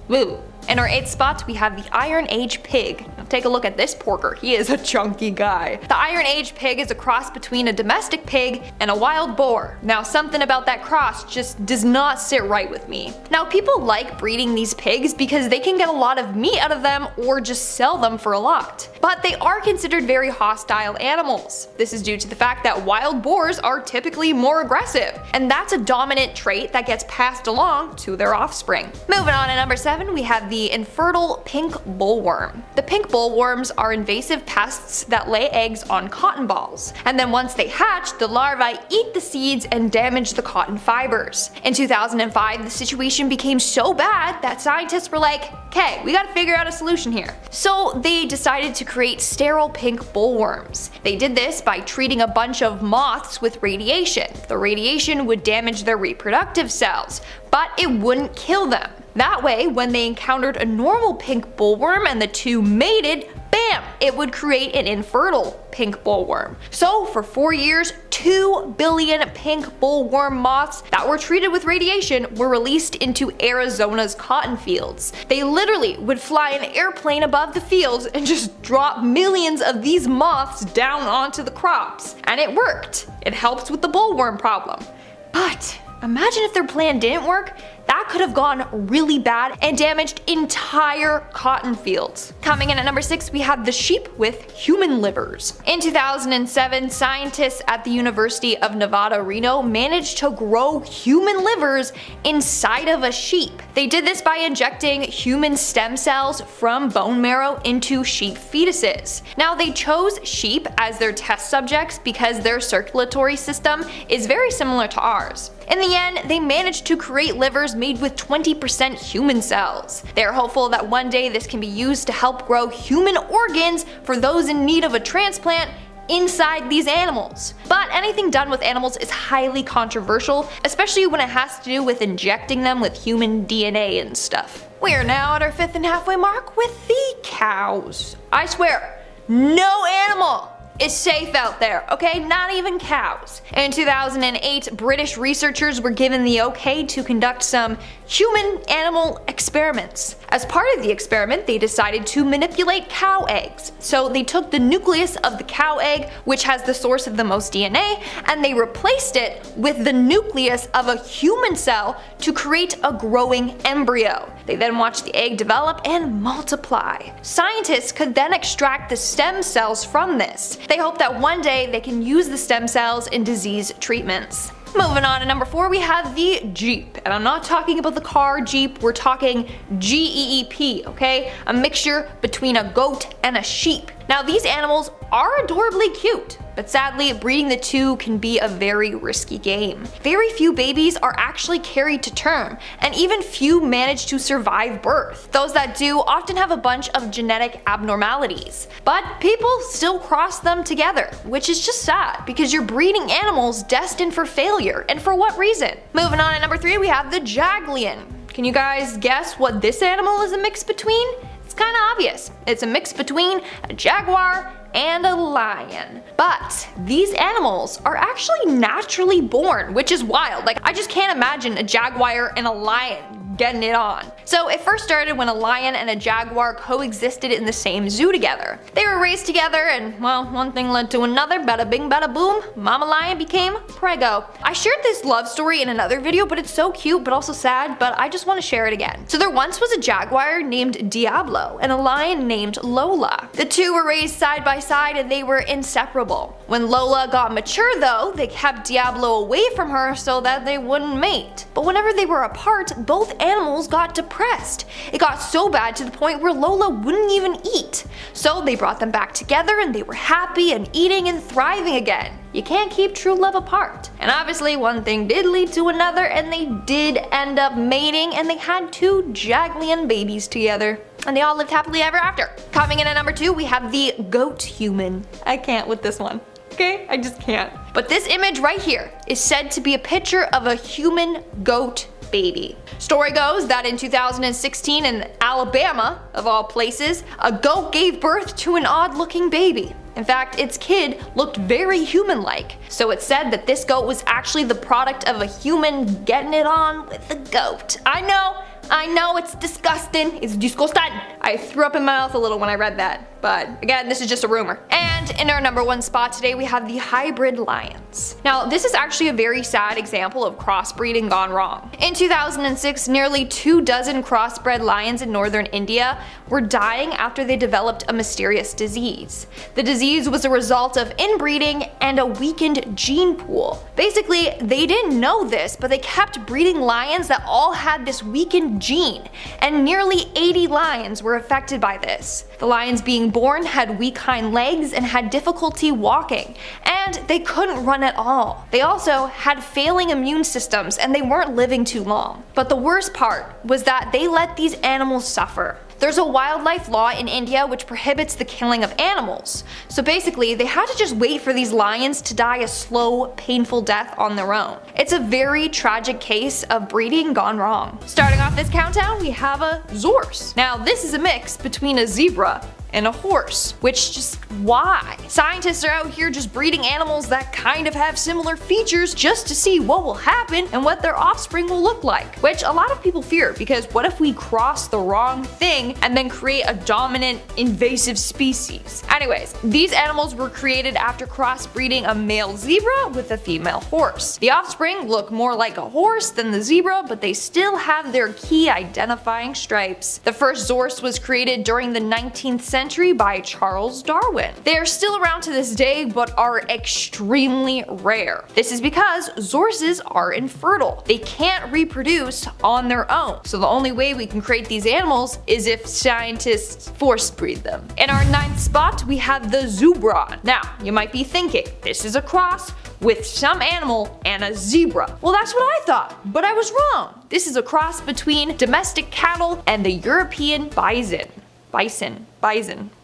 Woo. In our 8th spot, we have the Iron Age pig. Now take a look at this porker. He is a chunky guy. The Iron Age pig is a cross between a domestic pig and a wild boar. Now something about that cross just does not sit right with me. Now people like breeding these pigs because they can get a lot of meat out of them or just sell them for a lot. But they are considered very hostile animals. This is due to the fact that wild boars are typically more aggressive, and that's a dominant trait that gets passed along to their offspring. Moving on to number 7, we have the infertile pink bullworm. The pink bullworms are invasive pests that lay eggs on cotton balls, and then once they hatch, the larvae eat the seeds and damage the cotton fibers. In 2005, the situation became so bad that scientists were like, okay, we gotta figure out a solution here. So they decided to create sterile pink bullworms. They did this by treating a bunch of moths with radiation. The radiation would damage their reproductive cells, but it wouldn't kill them. That way, when they encountered a normal pink bullworm and the two mated, bam, it would create an infertile pink bullworm. So for 4 years, 2 billion pink bullworm moths that were treated with radiation were released into Arizona's cotton fields. They literally would fly an airplane above the fields and just drop millions of these moths down onto the crops. And it worked. It helps with the bullworm problem. But imagine if their plan didn't work. That could have gone really bad and damaged entire cotton fields. Coming in at number 6, we have the sheep with human livers. In 2007, scientists at the University of Nevada, Reno managed to grow human livers inside of a sheep. They did this by injecting human stem cells from bone marrow into sheep fetuses. Now they chose sheep as their test subjects because their circulatory system is very similar to ours. In the end, they managed to create livers made with 20% human cells. They are hopeful that one day this can be used to help grow human organs for those in need of a transplant inside these animals. But anything done with animals is highly controversial, especially when it has to do with injecting them with human DNA and stuff. We are now at our 5th and halfway mark with the cows. I swear, no animal is safe out there, okay? Not even cows. In 2008, British researchers were given the okay to conduct some human-animal experiments. As part of the experiment, they decided to manipulate cow eggs. So they took the nucleus of the cow egg, which has the source of the most DNA, and they replaced it with the nucleus of a human cell to create a growing embryo. They then watched the egg develop and multiply. Scientists could then extract the stem cells from this. They hope that one day they can use the stem cells in disease treatments. Moving on to number 4, we have the Jeep. And I'm not talking about the car Jeep, we're talking G-E-E-P, okay? A mixture between a goat and a sheep. Now these animals are adorably cute, but sadly breeding the two can be a very risky game. Very few babies are actually carried to term, and even few manage to survive birth. Those that do often have a bunch of genetic abnormalities. But people still cross them together, which is just sad because you're breeding animals destined for failure, and for what reason? Moving on to number 3, we have the Jaglion. Can you guys guess what this animal is a mix between? It's kind of obvious. It's a mix between a jaguar and a lion. But these animals are actually naturally born, which is wild. Like, I just can't imagine a jaguar and a lion getting it on. So it first started when a lion and a jaguar coexisted in the same zoo together. They were raised together and, well, one thing led to another, bada bing bada boom, mama lion became preggo. I shared this love story in another video, but it's so cute but also sad, but I just want to share it again. So there once was a jaguar named Diablo and a lion named Lola. The two were raised side by side and they were inseparable. When Lola got mature though, they kept Diablo away from her so that they wouldn't mate. But whenever they were apart, both animals got depressed. It got so bad to the point where Lola wouldn't even eat. So they brought them back together and they were happy and eating and thriving again. You can't keep true love apart. And obviously one thing did lead to another and they did end up mating and they had 2 Jaglion babies together. And they all lived happily ever after. Coming in at number 2, we have the goat human. I can't with this one. okay? I just can't. But this image right here is said to be a picture of a human goat baby. Story goes that in 2016 in Alabama, of all places, a goat gave birth to an odd-looking baby. In fact, its kid looked very human-like, so it's said that this goat was actually the product of a human getting it on with the goat. I know, it's disgusting. It's disgusting. I threw up in my mouth a little when I read that, but again, this is just a rumor. And in our number 1 spot today, we have the hybrid lions. Now, this is actually a very sad example of crossbreeding gone wrong. In 2006, nearly 24 crossbred lions in northern India were dying after they developed a mysterious disease. The disease was a result of inbreeding and a weakened gene pool. Basically, they didn't know this, but they kept breeding lions that all had this weakened gene, and nearly 80 lions were affected by this. The lions being born had weak hind legs and had difficulty walking, and they couldn't run at all. They also had failing immune systems and they weren't living too long. But the worst part was that they let these animals suffer. There's a wildlife law in India which prohibits the killing of animals. So basically, they had to just wait for these lions to die a slow, painful death on their own. It's a very tragic case of breeding gone wrong. Starting off this countdown, we have a zorse. Now, this is a mix between a zebra and a horse, which just why? Scientists are out here just breeding animals that kind of have similar features just to see what will happen and what their offspring will look like, which a lot of people fear because what if we cross the wrong thing and then create a dominant invasive species? Anyways, these animals were created after crossbreeding a male zebra with a female horse. The offspring look more like a horse than the zebra, but they still have their key identifying stripes. The first zorse was created during the 19th century by Charles Darwin. They are still around to this day but are extremely rare. This is because zorses are infertile. They can't reproduce on their own. So the only way we can create these animals is if scientists force breed them. In our 9th spot, we have the Zubron. Now, you might be thinking, this is a cross with some animal and a zebra. Well, that's what I thought, but I was wrong. This is a cross between domestic cattle and the European bison,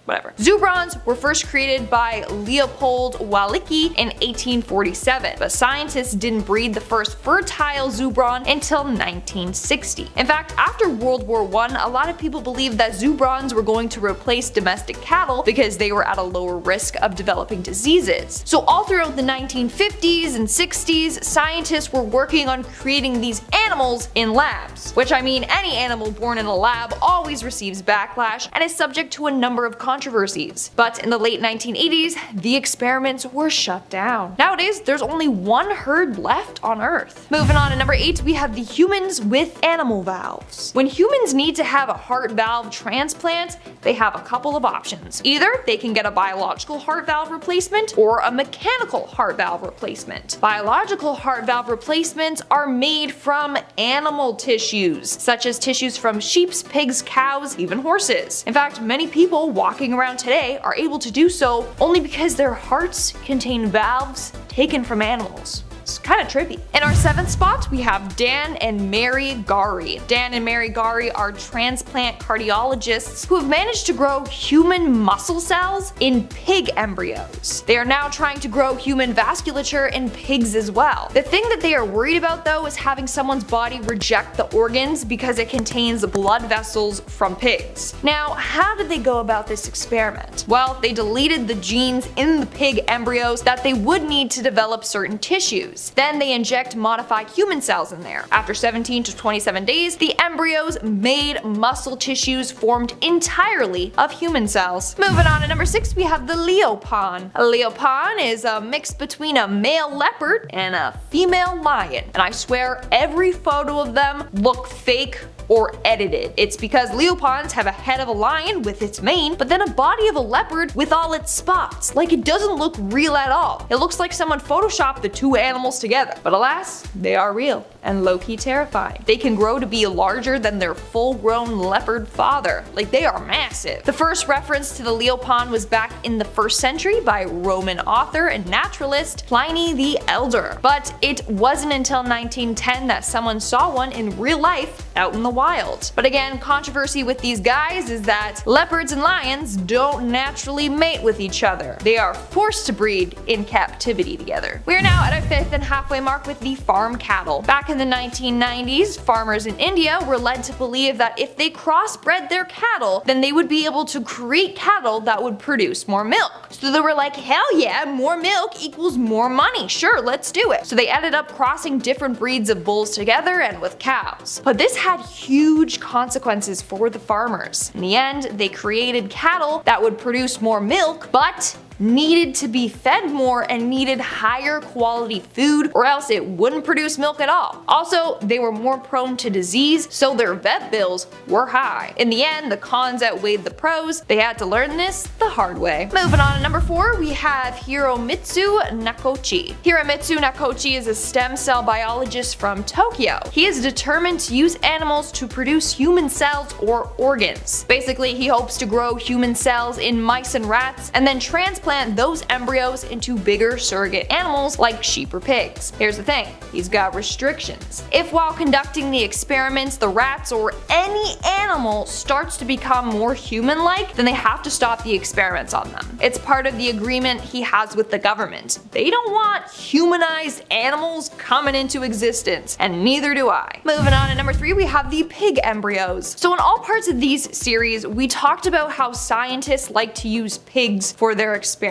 whatever. Zubrons were first created by Leopold Walicki in 1847, but scientists didn't breed the first fertile Zubron until 1960. In fact, after World War I, a lot of people believed that Zubrons were going to replace domestic cattle because they were at a lower risk of developing diseases. So all throughout the 1950s and 60s, scientists were working on creating these animals in labs, which I mean any animal born in a lab always receives backlash and is subject to a number of controversies. But in the late 1980s, the experiments were shut down. Nowadays, there's only one herd left on Earth. Moving on to number 8, we have the humans with animal valves. When humans need to have a heart valve transplant, they have a couple of options. Either they can get a biological heart valve replacement or a mechanical heart valve replacement. Biological heart valve replacements are made from animal tissues, such as tissues from sheep, pigs, cows, even horses. In fact, many people walking around today are able to do so only because their hearts contain valves taken from animals. It's kind of trippy. In our 7th spot, we have Dan and Mary Gari. Dan and Mary Gari are transplant cardiologists who have managed to grow human muscle cells in pig embryos. They are now trying to grow human vasculature in pigs as well. The thing that they are worried about though is having someone's body reject the organs because it contains blood vessels from pigs. Now, how did they go about this experiment? Well, they deleted the genes in the pig embryos that they would need to develop certain tissues. Then they inject modified human cells in there. After 17 to 27 days, the embryos made muscle tissues formed entirely of human cells. Moving on to number 6, we have the leopon. A leopon is a mix between a male leopard and a female lion. And I swear every photo of them look fake or edited. It's because leopons have a head of a lion with its mane, but then a body of a leopard with all its spots. Like, it doesn't look real at all. It looks like someone photoshopped the two animals together. But alas, they are real and low-key terrifying. They can grow to be larger than their full-grown leopard father. Like, they are massive. The first reference to the leopon was back in the 1st century by Roman author and naturalist Pliny the Elder. But it wasn't until 1910 that someone saw one in real life out in the wild. wild. But again, controversy with these guys is that leopards and lions don't naturally mate with each other. They are forced to breed in captivity together. We are now at our 5th and halfway mark with the farm cattle. Back in the 1990s, farmers in India were led to believe that if they crossbred their cattle, then they would be able to create cattle that would produce more milk. So they were like, hell yeah, more milk equals more money. Sure, let's do it. So they ended up crossing different breeds of bulls together and with cows. But this had huge consequences for the farmers. In the end, they created cattle that would produce more milk, but needed to be fed more and needed higher quality food, or else it wouldn't produce milk at all. Also, they were more prone to disease, so their vet bills were high. In the end, the cons outweighed the pros. They had to learn this the hard way. Moving on to number 4, we have Hiromitsu Nakochi. Hiromitsu Nakochi is a stem cell biologist from Tokyo. He is determined to use animals to produce human cells or organs. Basically, he hopes to grow human cells in mice and rats and then transplant those embryos into bigger surrogate animals like sheep or pigs. Here's the thing, he's got restrictions. If while conducting the experiments the rats or any animal starts to become more human-like, then they have to stop the experiments on them. It's part of the agreement he has with the government. They don't want humanized animals coming into existence, and neither do I. Moving on to number 3, we have the pig embryos. So in all parts of these series, we talked about how scientists like to use pigs for their experiments.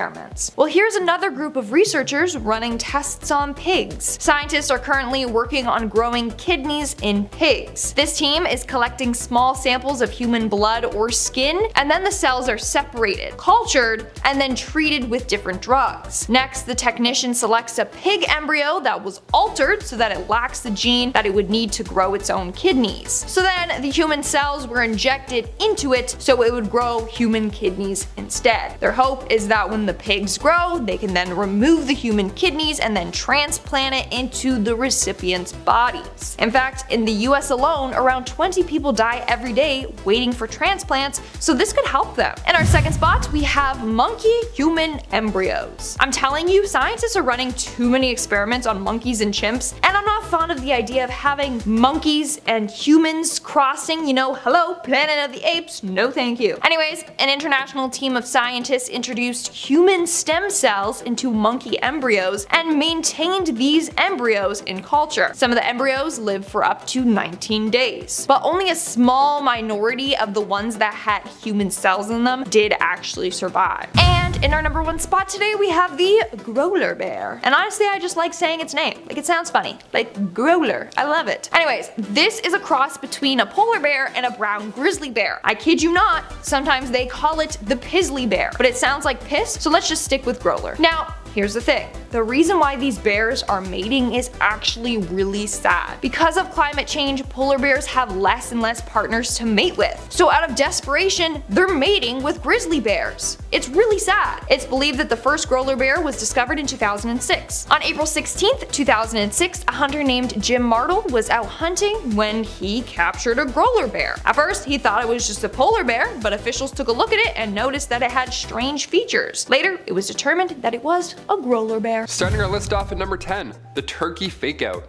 Well, here's another group of researchers running tests on pigs. Scientists are currently working on growing kidneys in pigs. This team is collecting small samples of human blood or skin, and then the cells are separated, cultured, and then treated with different drugs. Next, the technician selects a pig embryo that was altered so that it lacks the gene that it would need to grow its own kidneys. So then the human cells were injected into it so it would grow human kidneys instead. Their hope is that when the pigs grow, they can then remove the human kidneys and then transplant it into the recipient's bodies. In fact, in the US alone, around 20 people die every day waiting for transplants, so this could help them. In our second spot, we have monkey-human embryos. I'm telling you, scientists are running too many experiments on monkeys and chimps, and I'm not fond of the idea of having monkeys and humans crossing, you know, hello, Planet of the Apes, no thank you. Anyways, an international team of scientists introduced human stem cells into monkey embryos and maintained these embryos in culture. Some of the embryos lived for up to 19 days, but only a small minority of the ones that had human cells in them did actually survive. And in our number 1 spot today, we have the growler bear. And honestly, I just like saying its name. Like, it sounds funny. Like, growler. I love it. Anyways, this is a cross between a polar bear and a brown grizzly bear. I kid you not, sometimes they call it the pizzly bear, but it sounds like piss, so let's just stick with growler. Now, here's the thing. The reason why these bears are mating is actually really sad. Because of climate change, polar bears have less and less partners to mate with. So out of desperation, they're mating with grizzly bears. It's really sad. It's believed that the first growler bear was discovered in 2006. On April 16th, 2006, a hunter named Jim Martle was out hunting when he captured a growler bear. At first, he thought it was just a polar bear, but officials took a look at it and noticed that it had strange features. Later, it was determined that it was a growler bear. Starting our list off at number 10, the turkey fakeout.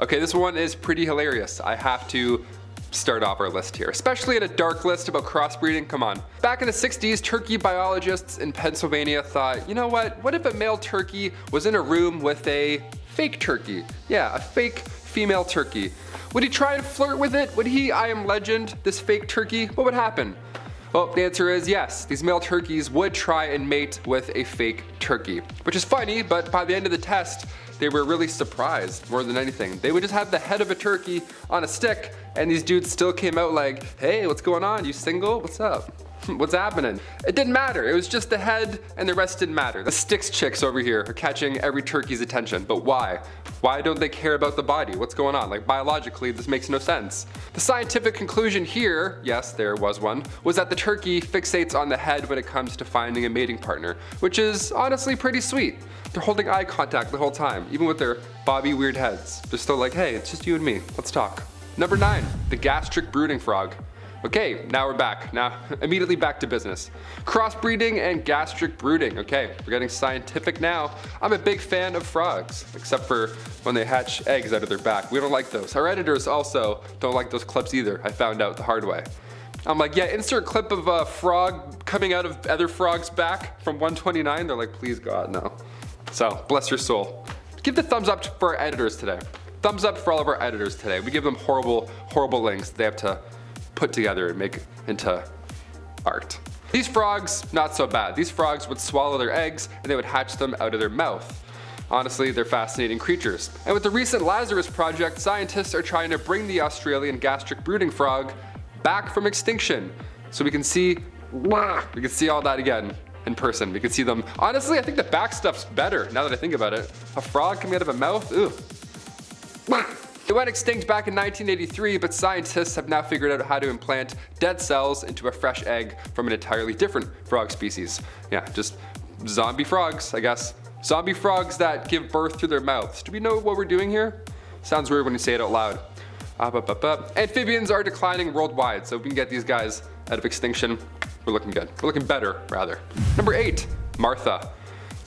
Okay, this one is pretty hilarious. I have to start off our list here, especially in a dark list about crossbreeding. Come on. Back in the 60s, turkey biologists in Pennsylvania thought, you know what if a male turkey was in a room with a fake turkey? Yeah, a fake female turkey. Would he try and flirt with it? Would he, I am legend, this fake turkey? What would happen? Well, the answer is yes. These male turkeys would try and mate with a fake turkey. Which is funny, but by the end of the test, they were really surprised more than anything. They would just have the head of a turkey on a stick, and these dudes still came out like, hey, what's going on? You single? What's up? What's happening? It didn't matter. It was just the head and the rest didn't matter. The sticks chicks over here are catching every turkey's attention. But why? Why don't they care about the body? What's going on? Like, biologically, this makes no sense. The scientific conclusion here, yes, there was one, was that the turkey fixates on the head when it comes to finding a mating partner, which is honestly pretty sweet. They're holding eye contact the whole time, even with their bobby weird heads. They're still like, hey, it's just you and me. Let's talk. Number 9, the gastric brooding frog. Okay, now we're back. Now, immediately back to business. Crossbreeding and gastric brooding. Okay, we're getting scientific now. I'm a big fan of frogs, except for when they hatch eggs out of their back. We don't like those. Our editors also don't like those clips either. I found out the hard way. I'm like, yeah, insert clip of a frog coming out of other frog's back from 129. They're like, please God, no. So, bless your soul. Give the thumbs up for our editors today. Thumbs up for all of our editors today. We give them horrible, horrible links they have to put together and make into art. These frogs, not so bad. These frogs would swallow their eggs and they would hatch them out of their mouth. Honestly, they're fascinating creatures. And with the recent Lazarus project, scientists are trying to bring the Australian gastric brooding frog back from extinction. So we can see all that again in person. We can see them. Honestly, I think the back stuff's better now that I think about it. A frog coming out of a mouth, ooh. It went extinct back in 1983, but scientists have now figured out how to implant dead cells into a fresh egg from an entirely different frog species. Yeah, just zombie frogs, I guess. Zombie frogs that give birth through their mouths. Do we know what we're doing here? Sounds weird when you say it out loud. Amphibians are declining worldwide, so if we can get these guys out of extinction, we're looking good. We're looking better, rather. Number 8, Martha.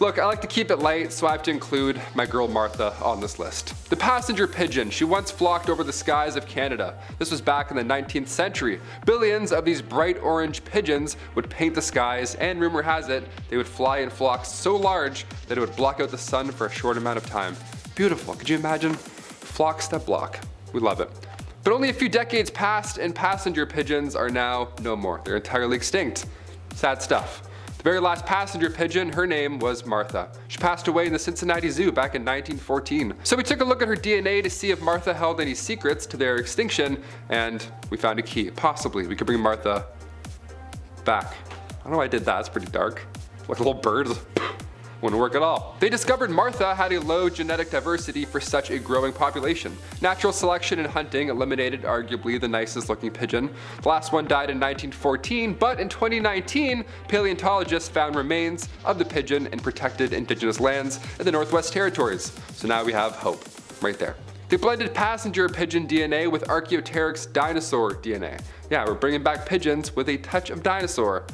Look, I like to keep it light, so I have to include my girl Martha on this list. The passenger pigeon, she once flocked over the skies of Canada. This was back in the 19th century. Billions of these bright orange pigeons would paint the skies, and rumor has it, they would fly in flocks so large that it would block out the sun for a short amount of time. Beautiful, could you imagine? Flocks that block. We love it. But only a few decades passed and passenger pigeons are now no more. They're entirely extinct. Sad stuff. The very last passenger pigeon, her name was Martha. She passed away in the Cincinnati Zoo back in 1914. So we took a look at her DNA to see if Martha held any secrets to their extinction, and we found a key. Possibly we could bring Martha back. I don't know why I did that, it's pretty dark. Like a little bird. Wouldn't work at all. They discovered Martha had a low genetic diversity for such a growing population. Natural selection and hunting eliminated arguably the nicest looking pigeon. The last one died in 1914, but in 2019, paleontologists found remains of the pigeon in protected indigenous lands in the Northwest Territories. So now we have hope, right there. They blended passenger pigeon DNA with Archaeopteryx dinosaur DNA. Yeah, we're bringing back pigeons with a touch of dinosaur.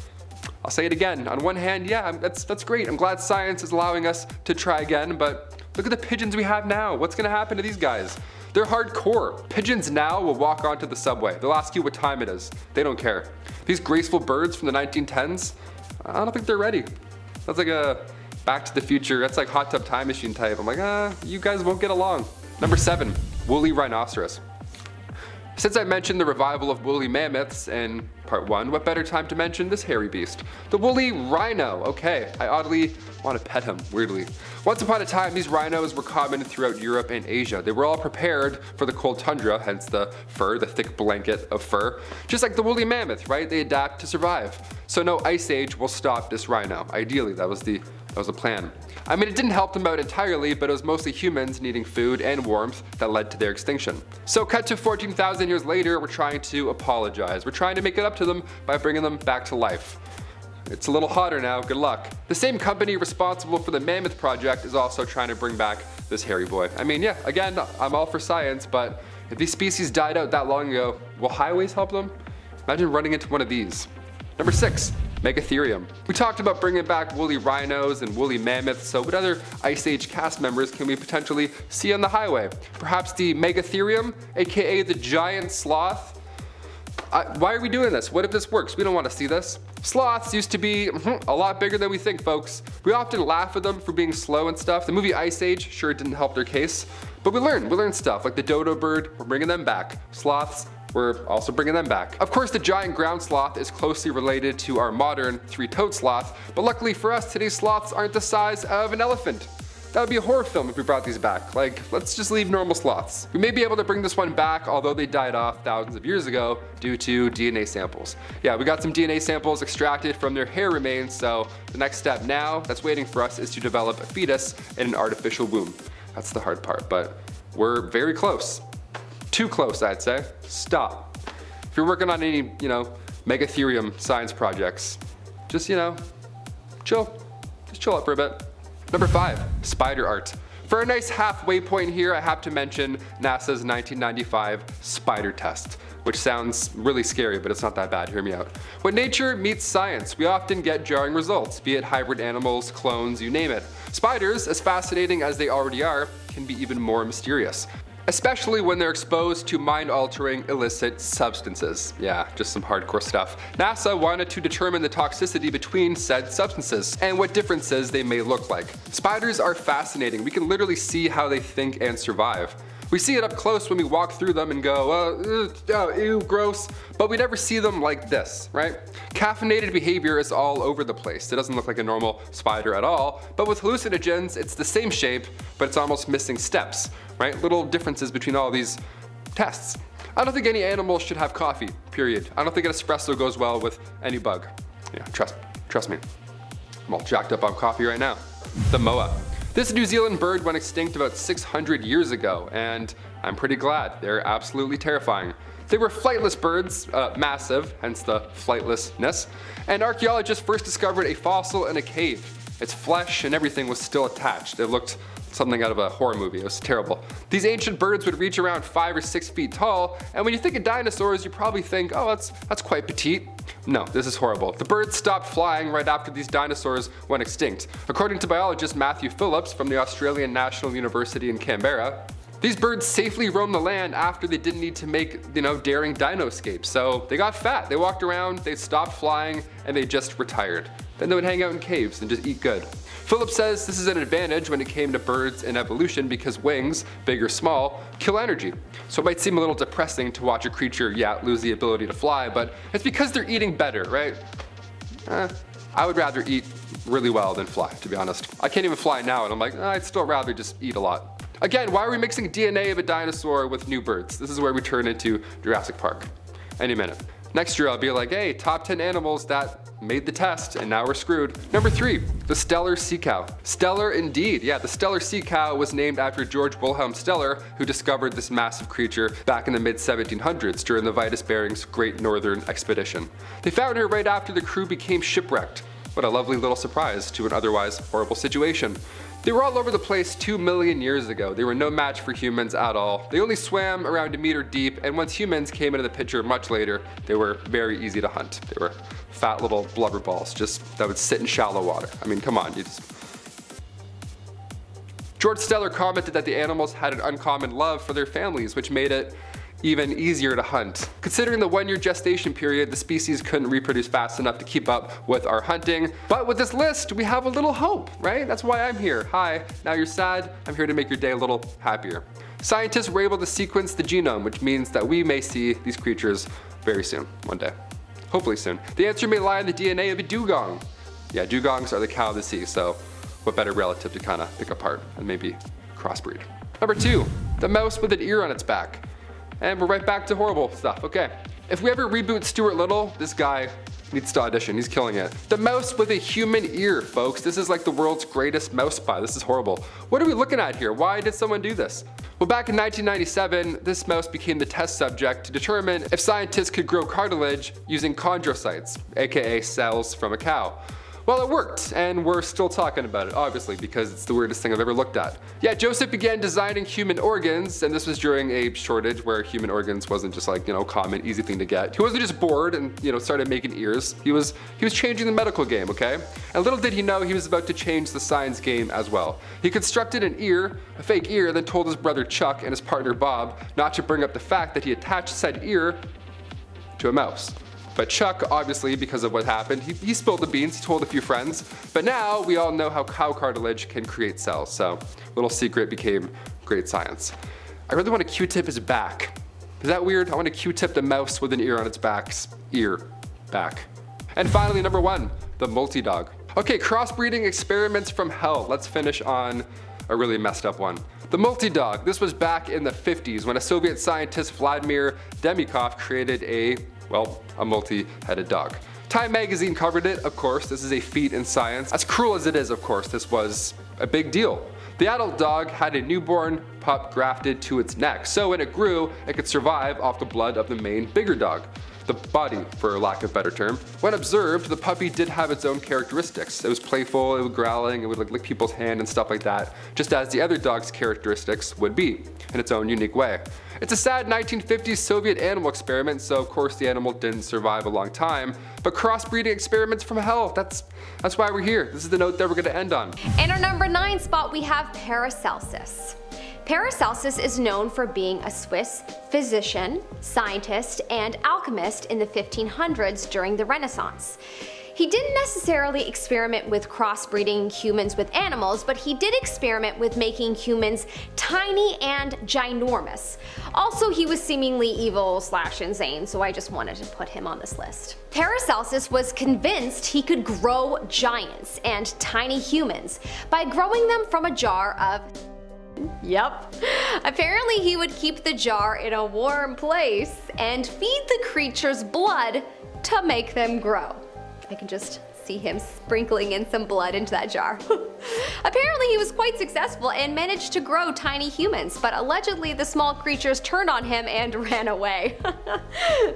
I'll say it again. On one hand, yeah, that's great. I'm glad science is allowing us to try again, but look at the pigeons we have now. What's gonna happen to these guys? They're hardcore. Pigeons now will walk onto the subway. They'll ask you what time it is. They don't care. These graceful birds from the 1910s, I don't think they're ready. That's like a Back to the Future, that's like Hot Tub Time Machine type. I'm like, you guys won't get along. Number 7, woolly rhinoceros. Since I mentioned the revival of woolly mammoths in part 1, what better time to mention this hairy beast? The woolly rhino. Okay, I oddly want to pet him, weirdly. Once upon a time, these rhinos were common throughout Europe and Asia. They were all prepared for the cold tundra, hence the fur, the thick blanket of fur. Just like the woolly mammoth, right? They adapt to survive. So no ice age will stop this rhino. Ideally, that was the plan. I mean, it didn't help them out entirely, but it was mostly humans needing food and warmth that led to their extinction. So cut to 14,000 years later, we're trying to apologize. We're trying to make it up to them by bringing them back to life. It's a little hotter now, good luck. The same company responsible for the Mammoth Project is also trying to bring back this hairy boy. I mean, yeah, again, I'm all for science, but if these species died out that long ago, will highways help them? Imagine running into one of these. Number 6, Megatherium. We talked about bringing back woolly rhinos and woolly mammoths, so what other Ice Age cast members can we potentially see on the highway? Perhaps the Megatherium, aka the giant sloth? Why are we doing this? What if this works? We don't want to see this. Sloths used to be a lot bigger than we think, folks. We often laugh at them for being slow and stuff. The movie Ice Age sure didn't help their case, but we learn stuff like the dodo bird, we're bringing them back. Sloths, we're also bringing them back. Of course, the giant ground sloth is closely related to our modern three-toed sloth, but luckily for us, today's sloths aren't the size of an elephant. That would be a horror film if we brought these back. Like, let's just leave normal sloths. We may be able to bring this one back, although they died off thousands of years ago due to DNA samples. Yeah, we got some DNA samples extracted from their hair remains, so the next step now that's waiting for us is to develop a fetus in an artificial womb. That's the hard part, but we're very close. Too close, I'd say. Stop. If you're working on any, Megatherium science projects, just, chill. Just chill out for a bit. Number 5, spider art. For a nice halfway point here, I have to mention NASA's 1995 spider test, which sounds really scary, but it's not that bad, hear me out. When nature meets science, we often get jarring results, be it hybrid animals, clones, you name it. Spiders, as fascinating as they already are, can be even more mysterious, especially when they're exposed to mind-altering illicit substances. Yeah, just some hardcore stuff. NASA wanted to determine the toxicity between said substances and what differences they may look like. Spiders are fascinating. We can literally see how they think and survive. We see it up close when we walk through them and go, ew, gross, but we never see them like this, right? Caffeinated behavior is all over the place. It doesn't look like a normal spider at all, but with hallucinogens, it's the same shape, but it's almost missing steps, right? Little differences between all these tests. I don't think any animal should have coffee, period. I don't think an espresso goes well with any bug. Yeah, trust me. I'm all jacked up on coffee right now. The moa. This New Zealand bird went extinct about 600 years ago, and I'm pretty glad. They're absolutely terrifying. They were flightless birds, massive, hence the flightlessness, and archaeologists first discovered a fossil in a cave. Its flesh and everything was still attached. It looked something out of a horror movie. It was terrible. These ancient birds would reach around 5 or 6 feet tall, and when you think of dinosaurs, you probably think, oh, that's quite petite. No, this is horrible. The birds stopped flying right after these dinosaurs went extinct. According to biologist Matthew Phillips from the Australian National University in Canberra, these birds safely roamed the land after they didn't need to make, daring dino escapes. So they got fat, they walked around, they stopped flying, and they just retired. Then they would hang out in caves and just eat good. Phillips says this is an advantage when it came to birds in evolution because wings, big or small, kill energy. So it might seem a little depressing to watch a creature, lose the ability to fly, but it's because they're eating better, right? I would rather eat really well than fly, to be honest. I can't even fly now, and I'm like, I'd still rather just eat a lot. Again, why are we mixing DNA of a dinosaur with new birds? This is where we turn into Jurassic Park. Any minute. Next year I'll be like, hey, top 10 animals that made the test and now we're screwed. Number 3, the Steller sea cow. Stellar indeed. Yeah, the Steller sea cow was named after George Wilhelm Steller, who discovered this massive creature back in the mid-1700s during the Vitus Bering's Great Northern Expedition. They found her right after the crew became shipwrecked. What a lovely little surprise to an otherwise horrible situation. They were all over the place 2 million years ago. They were no match for humans at all. They only swam around a meter deep, and once humans came into the picture much later, they were very easy to hunt. They were fat little blubber balls that would sit in shallow water. I mean, come on. George Steller commented that the animals had an uncommon love for their families, which made it even easier to hunt. Considering the 1-year gestation period, the species couldn't reproduce fast enough to keep up with our hunting. But with this list, we have a little hope, right? That's why I'm here. Hi, now you're sad. I'm here to make your day a little happier. Scientists were able to sequence the genome, which means that we may see these creatures very soon, one day. Hopefully soon. The answer may lie in the DNA of a dugong. Yeah, dugongs are the cow of the sea, so what better relative to kind of pick apart and maybe crossbreed. Number 2, the mouse with an ear on its back. And we're right back to horrible stuff, okay. If we ever reboot Stuart Little, this guy needs to audition, he's killing it. The mouse with a human ear, folks. This is like the world's greatest mouse spy. This is horrible. What are we looking at here? Why did someone do this? Well, back in 1997, this mouse became the test subject to determine if scientists could grow cartilage using chondrocytes, aka cells from a cow. Well, it worked, and we're still talking about it, obviously, because it's the weirdest thing I've ever looked at. Yeah, Joseph began designing human organs, and this was during a shortage where human organs wasn't just like, common, easy thing to get. He wasn't just bored and, started making ears. He was changing the medical game, okay? And little did he know he was about to change the science game as well. He constructed an ear, a fake ear, then told his brother Chuck and his partner Bob not to bring up the fact that he attached said ear to a mouse. But Chuck, obviously, because of what happened, he spilled the beans, he told a few friends. But now we all know how cow cartilage can create cells, so little secret became great science. I really want to Q-tip his back. Is that weird? I want to Q-tip the mouse with an ear on its back's back. And finally, number 1, the multi-dog. Okay, crossbreeding experiments from hell. Let's finish on a really messed up one. The multi-dog. This was back in the 50s when a Soviet scientist, Vladimir Demikov, created a multi-headed dog. Time magazine covered it, of course. This is a feat in science. As cruel as it is, of course, this was a big deal. The adult dog had a newborn pup grafted to its neck, so when it grew, it could survive off the blood of the main bigger dog. the body for lack of a better term. When observed, the puppy did have its own characteristics. It was playful, it was growling, it would lick people's hand and stuff like that, just as the other dog's characteristics would be, in its own unique way. It's a sad 1950s Soviet animal experiment, so of course the animal didn't survive a long time, but crossbreeding experiments from hell, that's why we're here. This is the note that we're going to end on. In our number 9 spot we have Paracelsus. Paracelsus is known for being a Swiss physician, scientist, and alchemist in the 1500s during the Renaissance. He didn't necessarily experiment with crossbreeding humans with animals, but he did experiment with making humans tiny and ginormous. Also, he was seemingly evil/insane, so I just wanted to put him on this list. Paracelsus was convinced he could grow giants and tiny humans by growing them from a jar of Yep. Apparently he would keep the jar in a warm place and feed the creatures blood to make them grow. I can just see him sprinkling in some blood into that jar. Apparently he was quite successful and managed to grow tiny humans, but allegedly the small creatures turned on him and ran away.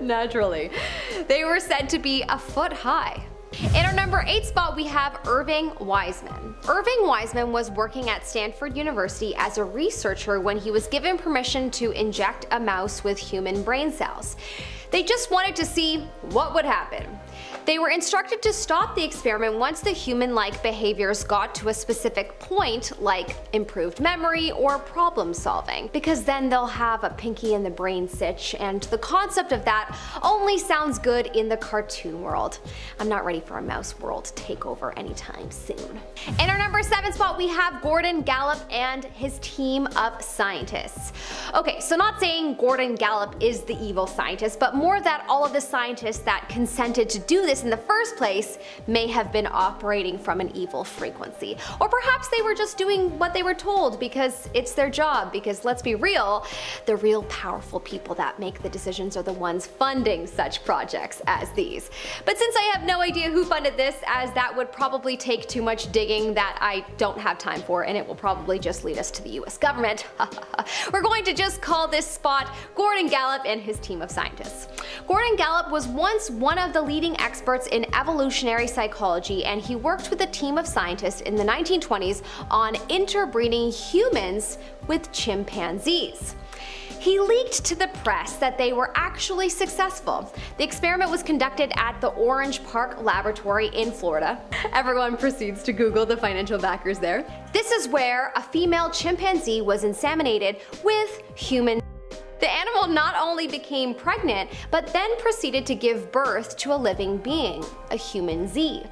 Naturally. They were said to be a foot high. In our number 8 spot we have Irving Wiseman. Irving Wiseman was working at Stanford University as a researcher when he was given permission to inject a mouse with human brain cells. They just wanted to see what would happen. They were instructed to stop the experiment once the human-like behaviors got to a specific point, like improved memory or problem solving, because then they'll have a pinky in the brain sitch, and the concept of that only sounds good in the cartoon world. I'm not ready for a mouse world takeover anytime soon. In our number 7 spot we have Gordon Gallup and his team of scientists. Okay, so not saying Gordon Gallup is the evil scientist, but more that all of the scientists that consented to do this in the first place may have been operating from an evil frequency. Or perhaps they were just doing what they were told because it's their job, because let's be real, the real powerful people that make the decisions are the ones funding such projects as these. But since I have no idea who funded this, as that would probably take too much digging that I don't have time for, and it will probably just lead us to the US government, we're going to just call this spot Gordon Gallup and his team of scientists. Gordon Gallup was once one of the leading experts in evolutionary psychology, and he worked with a team of scientists in the 1920s on interbreeding humans with chimpanzees. He leaked to the press that they were actually successful. The experiment was conducted at the Orange Park Laboratory in Florida. Everyone proceeds to Google the financial backers there. This is where a female chimpanzee was inseminated with human. The animal not only became pregnant, but then proceeded to give birth to a living being, a human Z.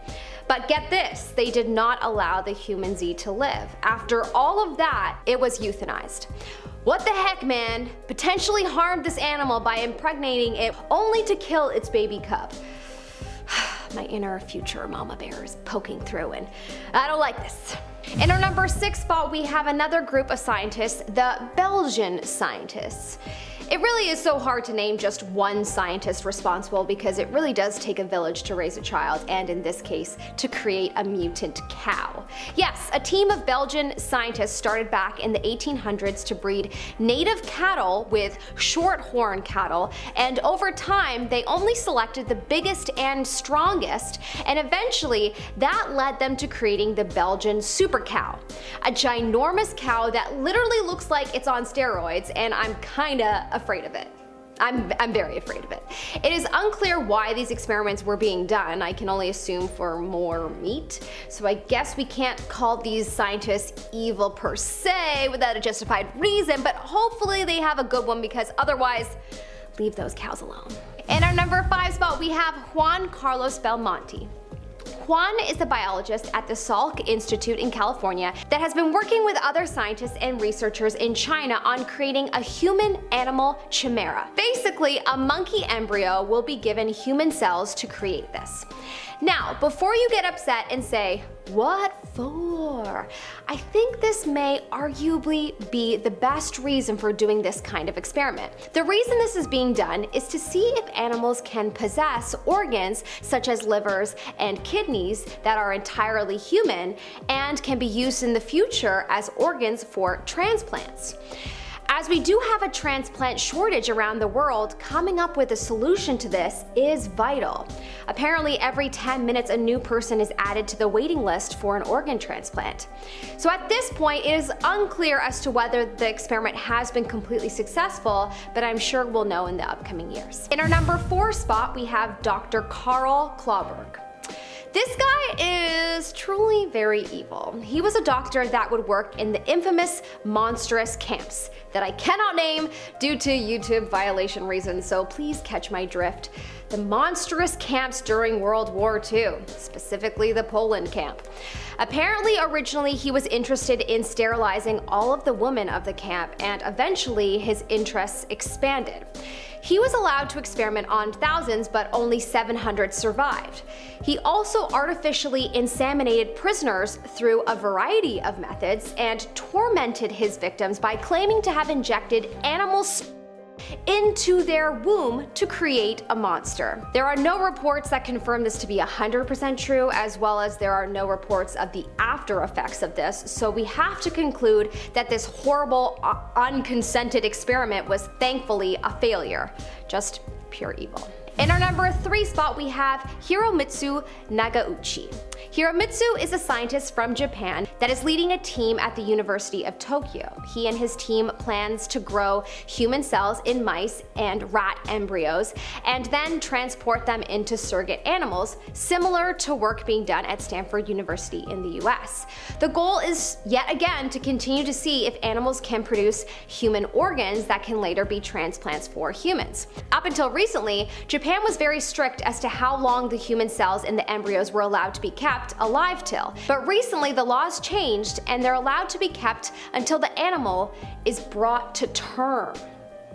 But get this, they did not allow the human Z to live. After all of that, it was euthanized. What the heck, man? Potentially harmed this animal by impregnating it only to kill its baby cub. My inner future mama bear is poking through, and I don't like this. In our number 6 spot we have another group of scientists, the Belgian scientists. It really is so hard to name just one scientist responsible because it really does take a village to raise a child, and in this case, to create a mutant cow. Yes, a team of Belgian scientists started back in the 1800s to breed native cattle with shorthorn cattle, and over time they only selected the biggest and strongest, and eventually that led them to creating the Belgian super cow. A ginormous cow that literally looks like it's on steroids, and I'm kinda afraid of it. I'm very afraid of it. It is unclear why these experiments were being done. I can only assume for more meat. So I guess we can't call these scientists evil per se without a justified reason, but hopefully they have a good one, because otherwise, leave those cows alone. In our number 5 spot we have Juan Carlos Belmonte. Juan is a biologist at the Salk Institute in California that has been working with other scientists and researchers in China on creating a human-animal chimera. Basically, a monkey embryo will be given human cells to create this. Now, before you get upset and say, "What for?" I think this may arguably be the best reason for doing this kind of experiment. The reason this is being done is to see if animals can possess organs such as livers and kidneys that are entirely human and can be used in the future as organs for transplants. As As we do have a transplant shortage around the world, coming up with a solution to this is vital. Apparently, every 10 minutes a new person is added to the waiting list for an organ transplant. So at this point, it is unclear as to whether the experiment has been completely successful, but I'm sure we'll know in the upcoming years. In our number 4 spot, we have Dr. Karl Klauberg. This guy is truly very evil. He was a doctor that would work in the infamous monstrous camps that I cannot name due to YouTube violation reasons, so please catch my drift. The monstrous camps during World War II, specifically the Poland camp. Apparently, originally he was interested in sterilizing all of the women of the camp, and eventually his interests expanded. He was allowed to experiment on thousands, but only 700 survived. He also artificially inseminated prisoners through a variety of methods and tormented his victims by claiming to have injected animal sperm into their womb to create a monster. There are no reports that confirm this to be 100% true, as well as there are no reports of the after effects of this, so we have to conclude that this horrible, unconsented experiment was thankfully a failure. Just pure evil. In our number 3 spot, we have Hiromitsu Nagauchi. Hiromitsu is a scientist from Japan that is leading a team at the University of Tokyo. He and his team plans to grow human cells in mice and rat embryos and then transport them into surrogate animals, similar to work being done at Stanford University in the US. The goal is yet again to continue to see if animals can produce human organs that can later be transplants for humans. Up until recently, Japan was very strict as to how long the human cells in the embryos were allowed to be kept alive till. But recently the laws changed and they're allowed to be kept until the animal is brought to term.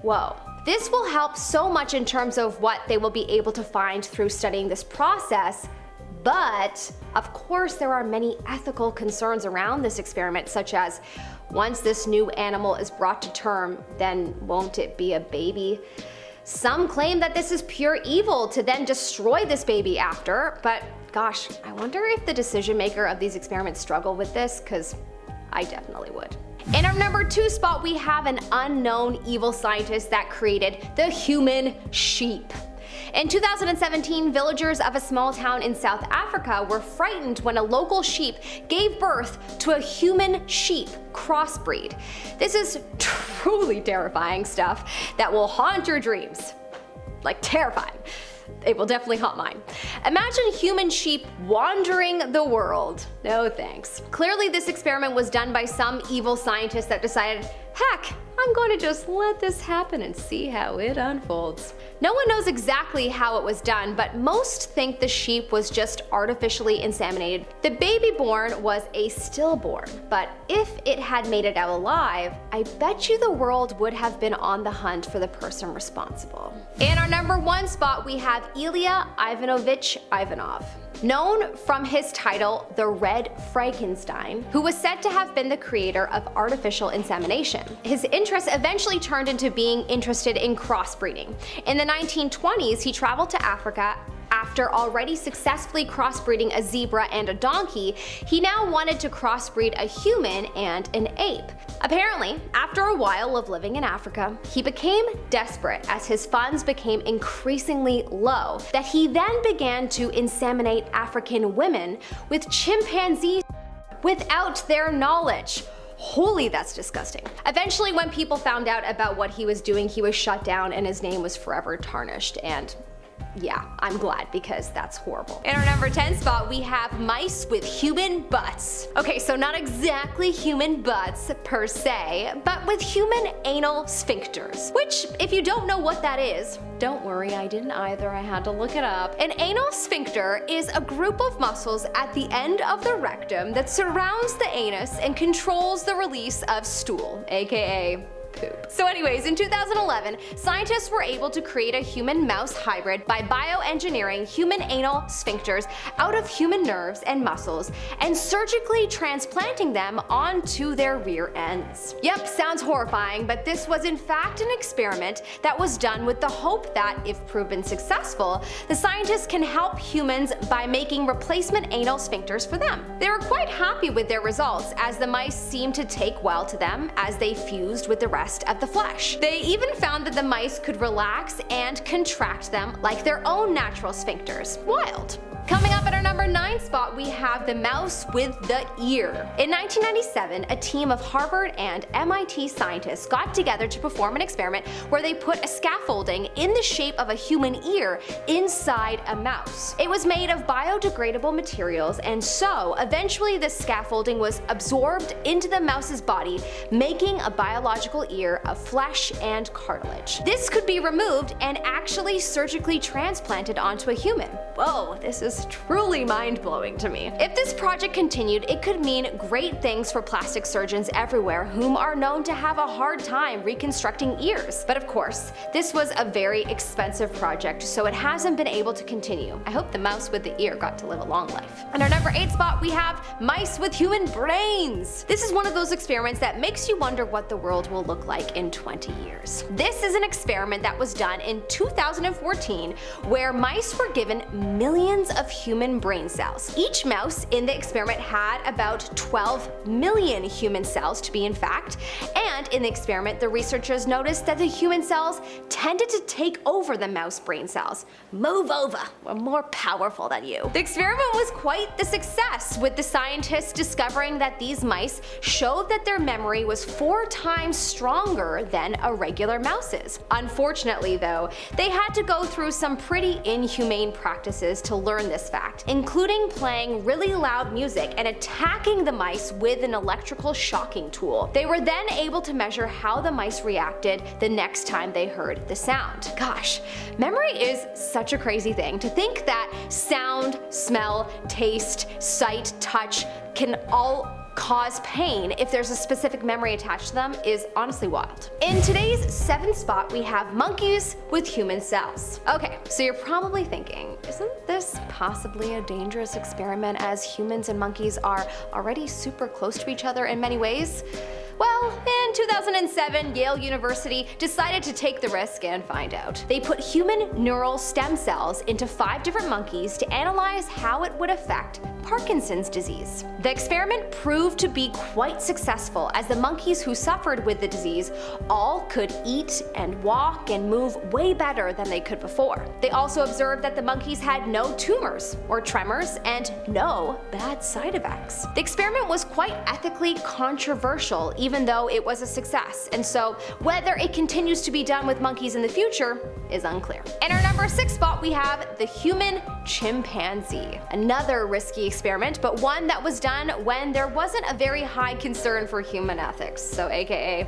Whoa. This will help so much in terms of what they will be able to find through studying this process, but of course there are many ethical concerns around this experiment, such as once this new animal is brought to term, then won't it be a baby? Some claim that this is pure evil to then destroy this baby after, but gosh, I wonder if the decision maker of these experiments struggle with this, because I definitely would. In our number 2 spot, we have an unknown evil scientist that created the human sheep. In 2017, villagers of a small town in South Africa were frightened when a local sheep gave birth to a human sheep crossbreed. This is truly terrifying stuff that will haunt your dreams. Like, terrifying. It will definitely haunt mine. Imagine human sheep wandering the world. No thanks. Clearly this experiment was done by some evil scientist that decided, heck, I'm going to just let this happen and see how it unfolds. No one knows exactly how it was done, but most think the sheep was just artificially inseminated. The baby born was a stillborn, but if it had made it out alive, I bet you the world would have been on the hunt for the person responsible. In our number 1 spot, we have Ilya Ivanovich Ivanov. Known from his title, the Red Frankenstein, who was said to have been the creator of artificial insemination. His interest eventually turned into being interested in crossbreeding. In the 1920s, he traveled to Africa. After already successfully crossbreeding a zebra and a donkey, he now wanted to crossbreed a human and an ape. Apparently, after a while of living in Africa, he became desperate as his funds became increasingly low, that he then began to inseminate African women with chimpanzees without their knowledge. Holy, that's disgusting. Eventually, when people found out about what he was doing, he was shut down and his name was forever tarnished, and yeah, I'm glad, because that's horrible. In our number 10 spot, we have mice with human butts. Okay, so not exactly human butts per se, but with human anal sphincters, which if you don't know what that is, don't worry, I didn't either, I had to look it up. An anal sphincter is a group of muscles at the end of the rectum that surrounds the anus and controls the release of stool, aka poop. So anyways, in 2011, scientists were able to create a human-mouse hybrid by bioengineering human anal sphincters out of human nerves and muscles and surgically transplanting them onto their rear ends. Yep, sounds horrifying, but this was in fact an experiment that was done with the hope that, if proven successful, the scientists can help humans by making replacement anal sphincters for them. They were quite happy with their results, as the mice seemed to take well to them as they fused with the rest rest of the flesh. They even found that the mice could relax and contract them like their own natural sphincters. Wild. Coming up at our number 9 spot, we have the mouse with the ear. In 1997, a team of Harvard and MIT scientists got together to perform an experiment where they put a scaffolding in the shape of a human ear inside a mouse. It was made of biodegradable materials, and so eventually the scaffolding was absorbed into the mouse's body, making a biological ear of flesh and cartilage. This could be removed and actually surgically transplanted onto a human. Whoa, this is truly mind-blowing to me. If this project continued, it could mean great things for plastic surgeons everywhere whom are known to have a hard time reconstructing ears. But of course, this was a very expensive project, so it hasn't been able to continue. I hope the mouse with the ear got to live a long life. On our number 8 spot, we have mice with human brains. This is one of those experiments that makes you wonder what the world will look like in 20 years. This is an experiment that was done in 2014 where mice were given millions of human brain cells. Each mouse in the experiment had about 12 million human cells to be exact, and in the experiment the researchers noticed that the human cells tended to take over the mouse brain cells. Move over, we're more powerful than you. The experiment was quite the success, with the scientists discovering that these mice showed that their memory was 4 times stronger than a regular mouse's. Unfortunately though, they had to go through some pretty inhumane practices to learn this fact, including playing really loud music and attacking the mice with an electrical shocking tool. They were then able to measure how the mice reacted the next time they heard the sound. Gosh, memory is such a crazy thing. To think that sound, smell, taste, sight, touch can all cause pain if there's a specific memory attached to them is honestly wild. In today's 7th spot, we have monkeys with human cells. Okay, so you're probably thinking, isn't this possibly a dangerous experiment as humans and monkeys are already super close to each other in many ways? Well, in 2007, Yale University decided to take the risk and find out. They put human neural stem cells into 5 different monkeys to analyze how it would affect Parkinson's disease. The experiment proved to be quite successful, as the monkeys who suffered with the disease all could eat and walk and move way better than they could before. They also observed that the monkeys had no tumors or tremors and no bad side effects. The experiment was quite ethically controversial, even though it was a success, and so whether it continues to be done with monkeys in the future is unclear. In our number 6 spot, we have the human chimpanzee. Another risky experiment, but one that was done when there wasn't a very high concern for human ethics, so aka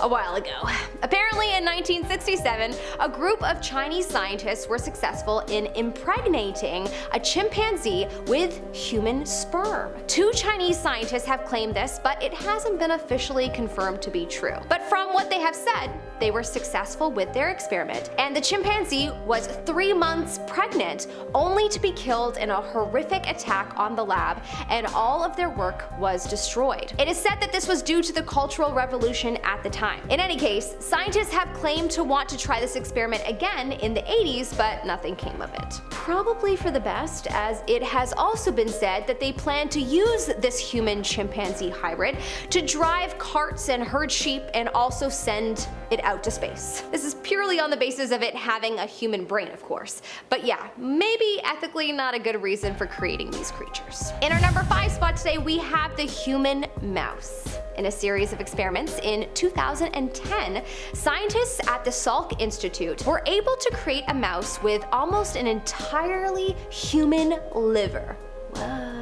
a while ago. Apparently in 1967, a group of Chinese scientists were successful in impregnating a chimpanzee with human sperm. 2 Chinese scientists have claimed this, but it hasn't been officially confirmed to be true. But from what they have said, they were successful with their experiment, and the chimpanzee was 3 months pregnant, only to be killed in a horrific attack on the lab, and all of their work was destroyed. It is said that this was due to the Cultural Revolution at the time. In any case, scientists have claimed to want to try this experiment again in the 80s, but nothing came of it. Probably for the best, as it has also been said that they plan to use this human-chimpanzee hybrid to drive carts and herd sheep and also send it out to space. This is purely on the basis of it having a human brain, of course. But yeah, maybe ethically not a good reason for creating these creatures. In our number 5 spot today, we have the human mouse. In a series of experiments in 2010, scientists at the Salk Institute were able to create a mouse with almost an entirely human liver. Whoa.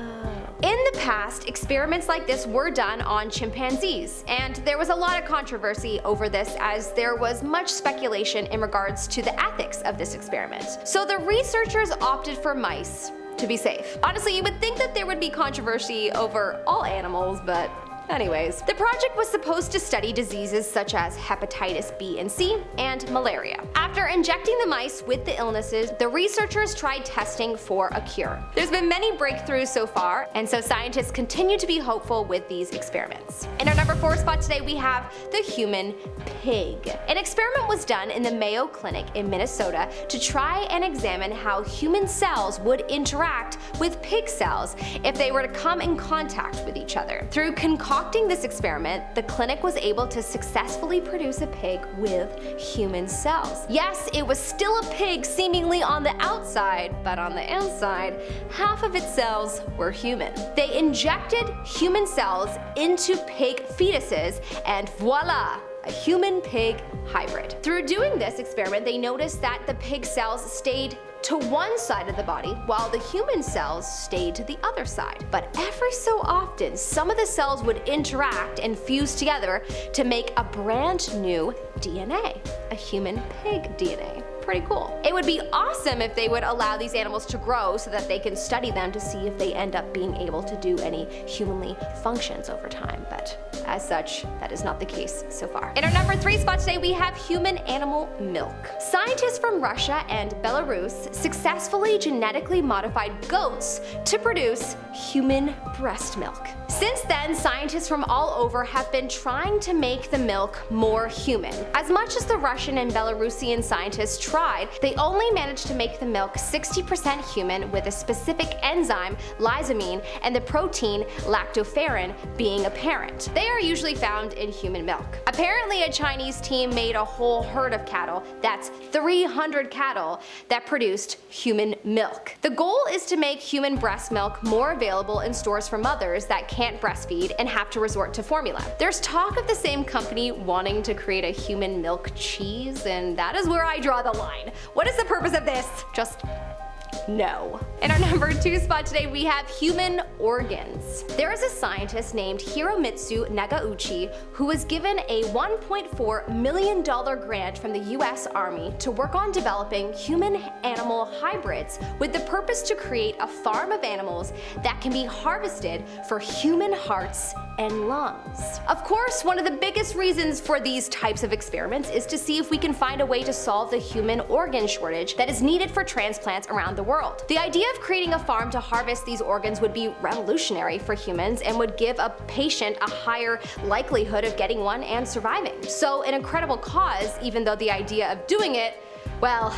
In the past, experiments like this were done on chimpanzees, and there was a lot of controversy over this, as there was much speculation in regards to the ethics of this experiment. So the researchers opted for mice to be safe. Honestly, you would think that there would be controversy over all animals, but anyways, the project was supposed to study diseases such as hepatitis B and C and malaria. After injecting the mice with the illnesses, the researchers tried testing for a cure. There's been many breakthroughs so far, and so scientists continue to be hopeful with these experiments. In our number 4 spot today, we have the human pig. An experiment was done in the Mayo Clinic in Minnesota to try and examine how human cells would interact with pig cells if they were to come in contact with each other. Through concocting concocting this experiment, the clinic was able to successfully produce a pig with human cells. Yes, it was still a pig seemingly on the outside, but on the inside, half of its cells were human. They injected human cells into pig fetuses, and voila! A human-pig hybrid. Through doing this experiment, they noticed that the pig cells stayed to one side of the body while the human cells stayed to the other side. But every so often, some of the cells would interact and fuse together to make a brand new DNA, a human-pig DNA. Pretty cool. It would be awesome if they would allow these animals to grow so that they can study them to see if they end up being able to do any humanly functions over time, but as such, that is not the case so far. In our number 3 spot today, we have human animal milk. Scientists from Russia and Belarus successfully genetically modified goats to produce human breast milk. Since then, scientists from all over have been trying to make the milk more human. As much as the Russian and Belarusian scientists tried, they only managed to make the milk 60% human with a specific enzyme, lysine, and the protein lactoferrin being apparent. They are usually found in human milk. Apparently, a Chinese team made a whole herd of cattle, that's 300 cattle, that produced human milk. The goal is to make human breast milk more available in stores for mothers that can't breastfeed and have to resort to formula. There's talk of the same company wanting to create a human milk cheese, and that is where I draw the line. What is the purpose of this? Just no. In our number 2 spot today, we have human organs. There is a scientist named Hiromitsu Nagauchi who was given a $1.4 million grant from the US Army to work on developing human-animal hybrids with the purpose to create a farm of animals that can be harvested for human hearts and lungs. Of course, one of the biggest reasons for these types of experiments is to see if we can find a way to solve the human organ shortage that is needed for transplants around the world. The idea of creating a farm to harvest these organs would be revolutionary for humans and would give a patient a higher likelihood of getting one and surviving. So an incredible cause, even though the idea of doing it, well,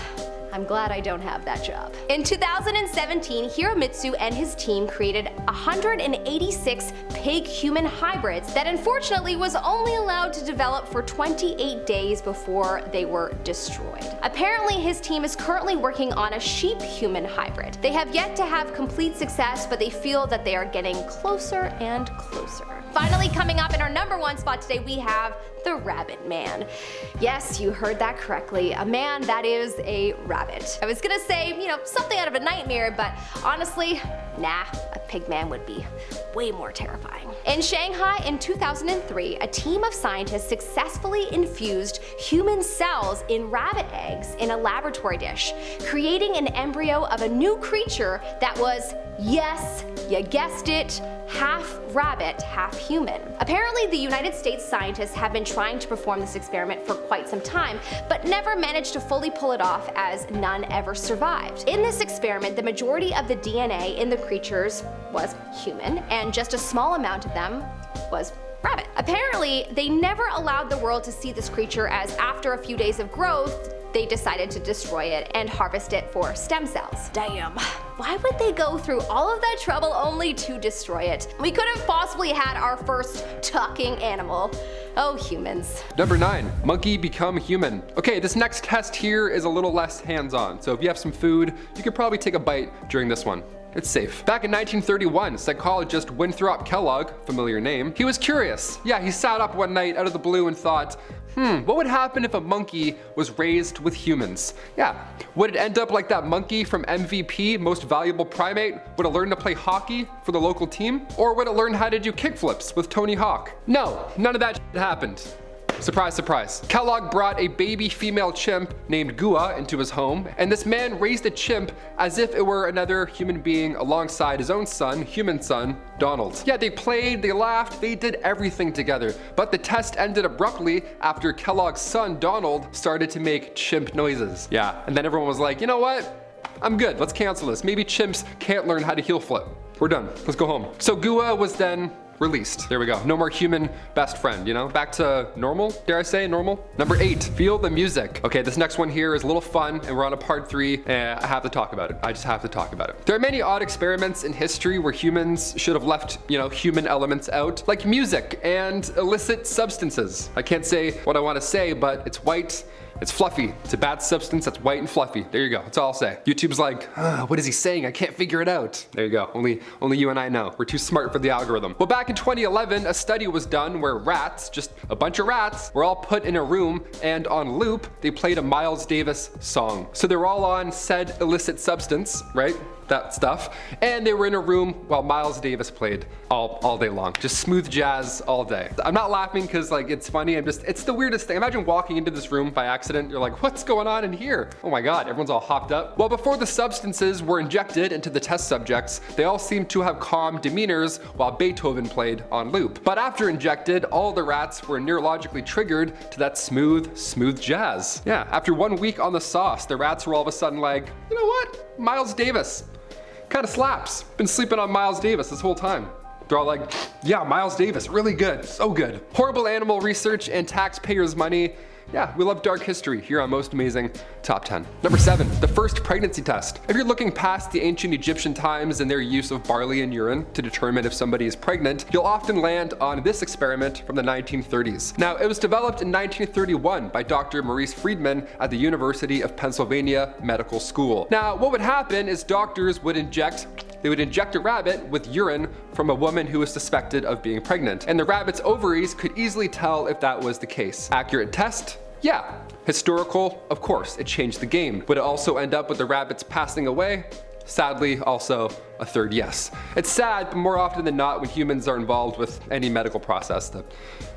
I'm glad I don't have that job. In 2017, Hiromitsu and his team created 186 pig-human hybrids that unfortunately was only allowed to develop for 28 days before they were destroyed. Apparently, his team is currently working on a sheep-human hybrid. They have yet to have complete success, but they feel that they are getting closer and closer. Finally, coming up in our number 1 spot today, we have the rabbit man. Yes, you heard that correctly. A man that is a rabbit. I was gonna say, something out of a nightmare, but honestly, nah, a pig man would be way more terrifying. In Shanghai in 2003, a team of scientists successfully infused human cells in rabbit eggs in a laboratory dish, creating an embryo of a new creature that was, yes, you guessed it, half rabbit, half human. Apparently, the United States scientists have been trying to perform this experiment for quite some time, but never managed to fully pull it off as none ever survived. In this experiment, the majority of the DNA in the creatures was human, and just a small amount of them was rabbit. Apparently, they never allowed the world to see this creature, as after a few days of growth, they decided to destroy it and harvest it for stem cells. Damn. Why would they go through all of that trouble only to destroy it? We could have possibly had our first talking animal. Oh, humans. Number 9, monkey become human. Okay, this next test here is a little less hands-on, so if you have some food, you could probably take a bite during this one. It's safe. Back in 1931, psychologist Winthrop Kellogg, familiar name, he was curious. Yeah, he sat up one night out of the blue and thought, what would happen if a monkey was raised with humans? Yeah, would it end up like that monkey from MVP, Most Valuable Primate? Would it learn to play hockey for the local team? Or would it learn how to do kickflips with Tony Hawk? No, none of that happened. Surprise, surprise. Kellogg brought a baby female chimp named Gua into his home, and this man raised a chimp as if it were another human being alongside his own son, human son, Donald. Yeah, they played, they laughed, they did everything together. But the test ended abruptly after Kellogg's son, Donald, started to make chimp noises. Yeah, and then everyone was like, you know what? I'm good, let's cancel this. Maybe chimps can't learn how to heel flip. We're done, let's go home. So Gua was then released. There we go. No more human best friend, you know? Back to normal, dare I say, normal? Number 8, feel the music. Okay, this next one here is a little fun, and we're on a part 3, and I have to talk about it. I just have to talk about it. There are many odd experiments in history where humans should have left, you know, human elements out, like music and illicit substances. I can't say what I want to say, but it's white, it's fluffy. It's a bad substance that's white and fluffy. There you go, that's all I'll say. YouTube's like, what is he saying? I can't figure it out. There you go, only you and I know. We're too smart for the algorithm. Well, back in 2011, a study was done where rats, just a bunch of rats, were all put in a room, and on loop, they played a Miles Davis song. So they were all on said illicit substance, right? That stuff, and they were in a room while Miles Davis played all day long. Just smooth jazz all day. I'm not laughing because like it's funny, it's the weirdest thing. Imagine walking into this room by accident, you're like, what's going on in here? Oh my god, everyone's all hopped up. Well, before the substances were injected into the test subjects, they all seemed to have calm demeanors while Beethoven played on loop. But after injected, all the rats were neurologically triggered to that smooth jazz. Yeah, after 1 week on the sauce, the rats were all of a sudden like, you know what? Miles Davis kind of slaps. Been sleeping on Miles Davis this whole time. They're all like, yeah, Miles Davis, really good, so good. Horrible animal research and taxpayers' money. Yeah, we love dark history here on Most Amazing Top 10. Number 7, the first pregnancy test. If you're looking past the ancient Egyptian times and their use of barley and urine to determine if somebody is pregnant, you'll often land on this experiment from the 1930s. Now, it was developed in 1931 by Dr. Maurice Friedman at the University of Pennsylvania Medical School. Now, what would happen is doctors would inject a rabbit with urine from a woman who was suspected of being pregnant, and the rabbit's ovaries could easily tell if that was the case. Accurate test? Yeah. Historical? Of course, it changed the game. Would it also end up with the rabbits passing away? Sadly, also a third yes. It's sad, but more often than not, when humans are involved with any medical process, the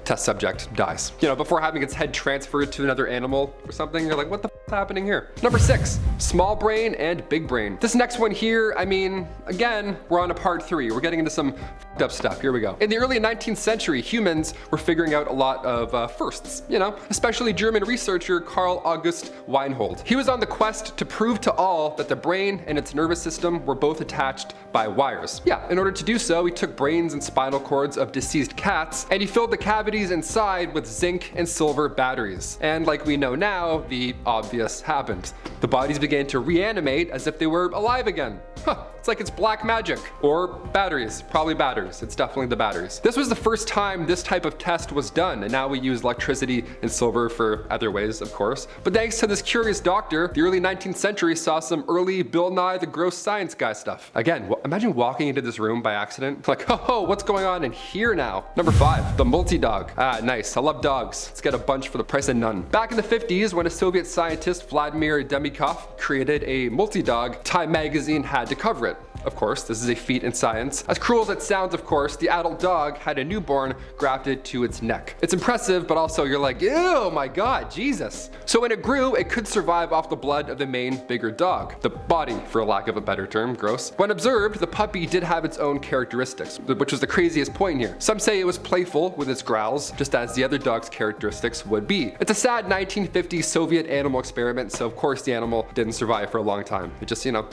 test subject dies. You know, before having its head transferred to another animal or something, you're like, what the f is happening here? Number 6, small brain and big brain. This next one here, I mean, again, we're on a part 3. We're getting into some f***ed up stuff. Here we go. In the early 19th century, humans were figuring out a lot of firsts, you know, especially German researcher Karl August Weinhold. He was on the quest to prove to all that the brain and its nervous system were both attached by wires. Yeah, in order to do so, he took brains and spinal cords of deceased cats, and he filled the cavities inside with zinc and silver batteries. And like we know now, the obvious happened. The bodies began to reanimate as if they were alive again. Huh, it's like it's black magic. Or batteries, probably batteries. It's definitely the batteries. This was the first time this type of test was done, and now we use electricity and silver for other ways, of course. But thanks to this curious doctor, the early 19th century saw some early Bill Nye the Gross Science Guy stuff. Again, imagine walking into this room by accident, like, ho, what's going on in here now? Number 5, the multi-dog. Ah, nice, I love dogs. Let's get a bunch for the price of none. Back in the 50s, when a Soviet scientist, Vladimir Demikov, created a multi-dog, Time magazine had to cover it. Of course, this is a feat in science. As cruel as it sounds, of course, the adult dog had a newborn grafted to its neck. It's impressive, but also you're like, ew, my god, Jesus. So when it grew, it could survive off the blood of the main, bigger dog. The body, for lack of a better term, gross. When observed, the puppy did have its own characteristics, which was the craziest point here. Some say it was playful with its growls, just as the other dog's characteristics would be. It's a sad 1950s Soviet animal experiment, so of course the animal didn't survive for a long time. It just, you know,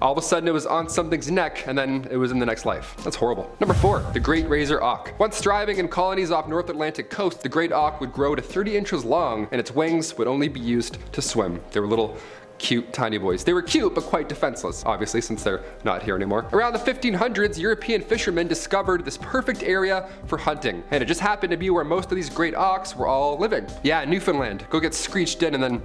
all of a sudden it was on something's neck and then it was in the next life. That's horrible. Number 4, the great razor auk. Once thriving in colonies off North Atlantic coast, the great auk would grow to 30 inches long and its wings would only be used to swim. They were little cute tiny boys. They were cute but quite defenseless, obviously, since they're not here anymore. Around the 1500s, European fishermen discovered this perfect area for hunting, and it just happened to be where most of these great auks were all living. Yeah, Newfoundland. Go get screeched in and then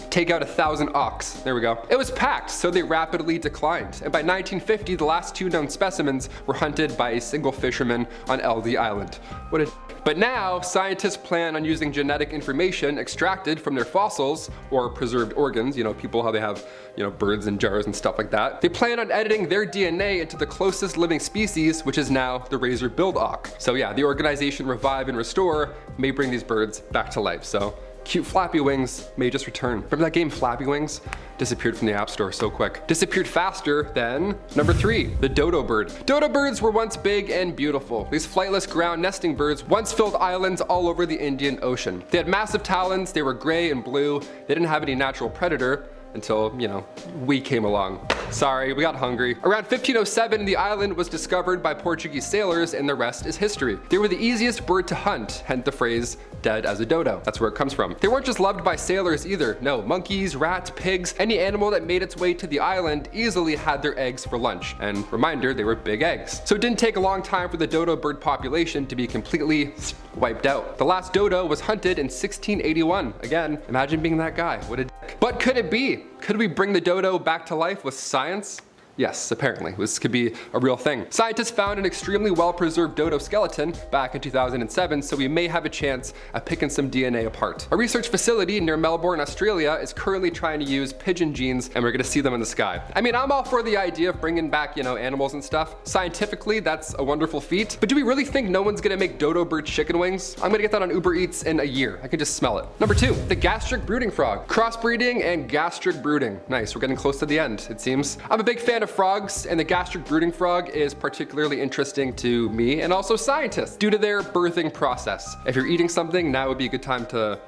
take out 1,000 auks. There we go. It was packed, so they rapidly declined. And by 1950, the last 2 known specimens were hunted by a single fisherman on LD Island. What a But now, scientists plan on using genetic information extracted from their fossils or preserved organs, you know, people how they have, you know, birds in jars and stuff like that. They plan on editing their DNA into the closest living species, which is now the razor-billed auk. So yeah, the organization Revive and Restore may bring these birds back to life. So cute flappy wings may just return. Remember that game Flappy Wings? Disappeared from the App Store so quick. Disappeared faster than number 3, the dodo bird. Dodo birds were once big and beautiful. These flightless ground nesting birds once filled islands all over the Indian Ocean. They had massive talons, they were gray and blue, they didn't have any natural predator until, you know, we came along. Sorry, we got hungry. Around 1507, the island was discovered by Portuguese sailors, and the rest is history. They were the easiest bird to hunt, hence the phrase, dead as a dodo. That's where it comes from. They weren't just loved by sailors either. No, monkeys, rats, pigs, any animal that made its way to the island easily had their eggs for lunch. And reminder, they were big eggs. So it didn't take a long time for the dodo bird population to be completely wiped out. The last dodo was hunted in 1681. Again, imagine being that guy. What a dick. But could it be? Could we bring the dodo back to life with science? Yes, apparently. This could be a real thing. Scientists found an extremely well-preserved dodo skeleton back in 2007, so we may have a chance at picking some DNA apart. A research facility near Melbourne, Australia is currently trying to use pigeon genes, and we're gonna see them in the sky. I mean, I'm all for the idea of bringing back, animals and stuff. Scientifically, that's a wonderful feat, but do we really think no one's gonna make dodo bird chicken wings? I'm gonna get that on Uber Eats in a year. I can just smell it. Number 2, the gastric brooding frog. Crossbreeding and gastric brooding. Nice, we're getting close to the end, it seems. I'm a big fan of frogs, and the gastric brooding frog is particularly interesting to me and also scientists due to their birthing process. If you're eating something, now would be a good time to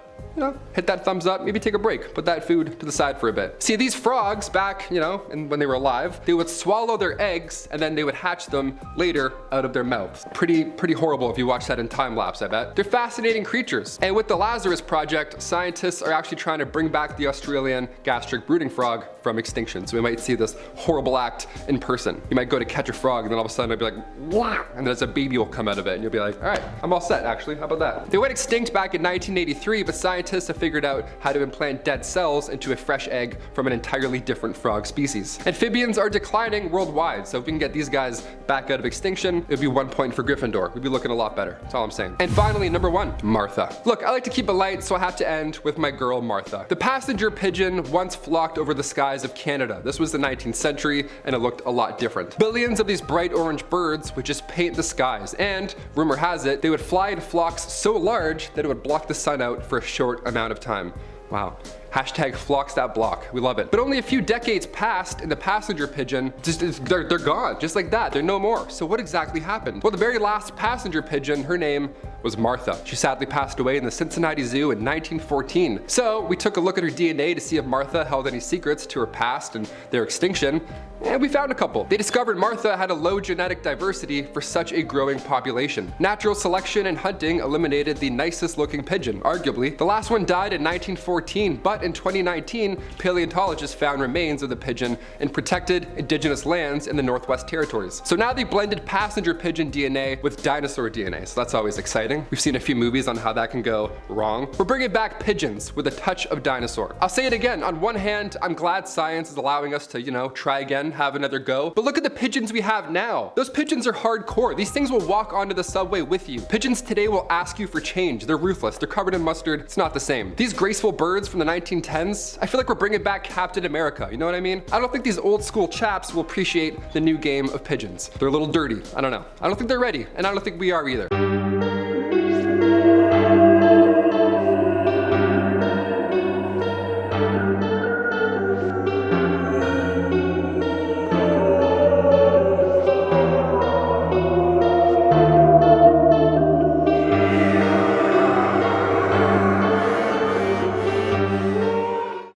hit that thumbs up, maybe take a break, put that food to the side for a bit. See, these frogs back, and when they were alive, they would swallow their eggs and then they would hatch them later out of their mouths. Pretty horrible if you watch that in time lapse, I bet. They're fascinating creatures. And with the Lazarus Project, scientists are actually trying to bring back the Australian gastric brooding frog from extinction. So we might see this horrible act in person. You might go to catch a frog and then all of a sudden it'll be like, wah, and then a baby will come out of it and you'll be like, all right, I'm all set actually, how about that? They went extinct back in 1983, but scientists have figured out how to implant dead cells into a fresh egg from an entirely different frog species. Amphibians are declining worldwide, so if we can get these guys back out of extinction, it would be 1 point for Gryffindor. We'd be looking a lot better, that's all I'm saying. And finally, number 1, Martha. Look, I like to keep it light, so I have to end with my girl Martha. The passenger pigeon once flocked over the skies of Canada. This was the 19th century, and it looked a lot different. Billions of these bright orange birds would just paint the skies, and rumor has it, they would fly in flocks so large that it would block the sun out for a short amount of time. Wow. Hashtag flocks that block. We love it. But only a few decades passed and the passenger pigeon, they're gone. Just like that. They're no more. So what exactly happened? Well, the very last passenger pigeon, her name was Martha. She sadly passed away in the Cincinnati Zoo in 1914. So we took a look at her DNA to see if Martha held any secrets to her past and their extinction. And we found a couple. They discovered Martha had a low genetic diversity for such a growing population. Natural selection and hunting eliminated the nicest looking pigeon, arguably. The last one died in 1914, but in 2019, paleontologists found remains of the pigeon in protected indigenous lands in the Northwest Territories. So now they blended passenger pigeon DNA with dinosaur DNA, so that's always exciting. We've seen a few movies on how that can go wrong. We're bringing back pigeons with a touch of dinosaur. I'll say it again, on one hand, I'm glad science is allowing us to, try again, have another go. But look at the pigeons we have now. Those pigeons are hardcore. These things will walk onto the subway with you. Pigeons today will ask you for change. They're ruthless. They're covered in mustard. It's not the same. These graceful birds from the 1910s, I feel like we're bringing back Captain America. You know what I mean? I don't think these old school chaps will appreciate the new game of pigeons. They're a little dirty. I don't know. I don't think they're ready, and I don't think we are either.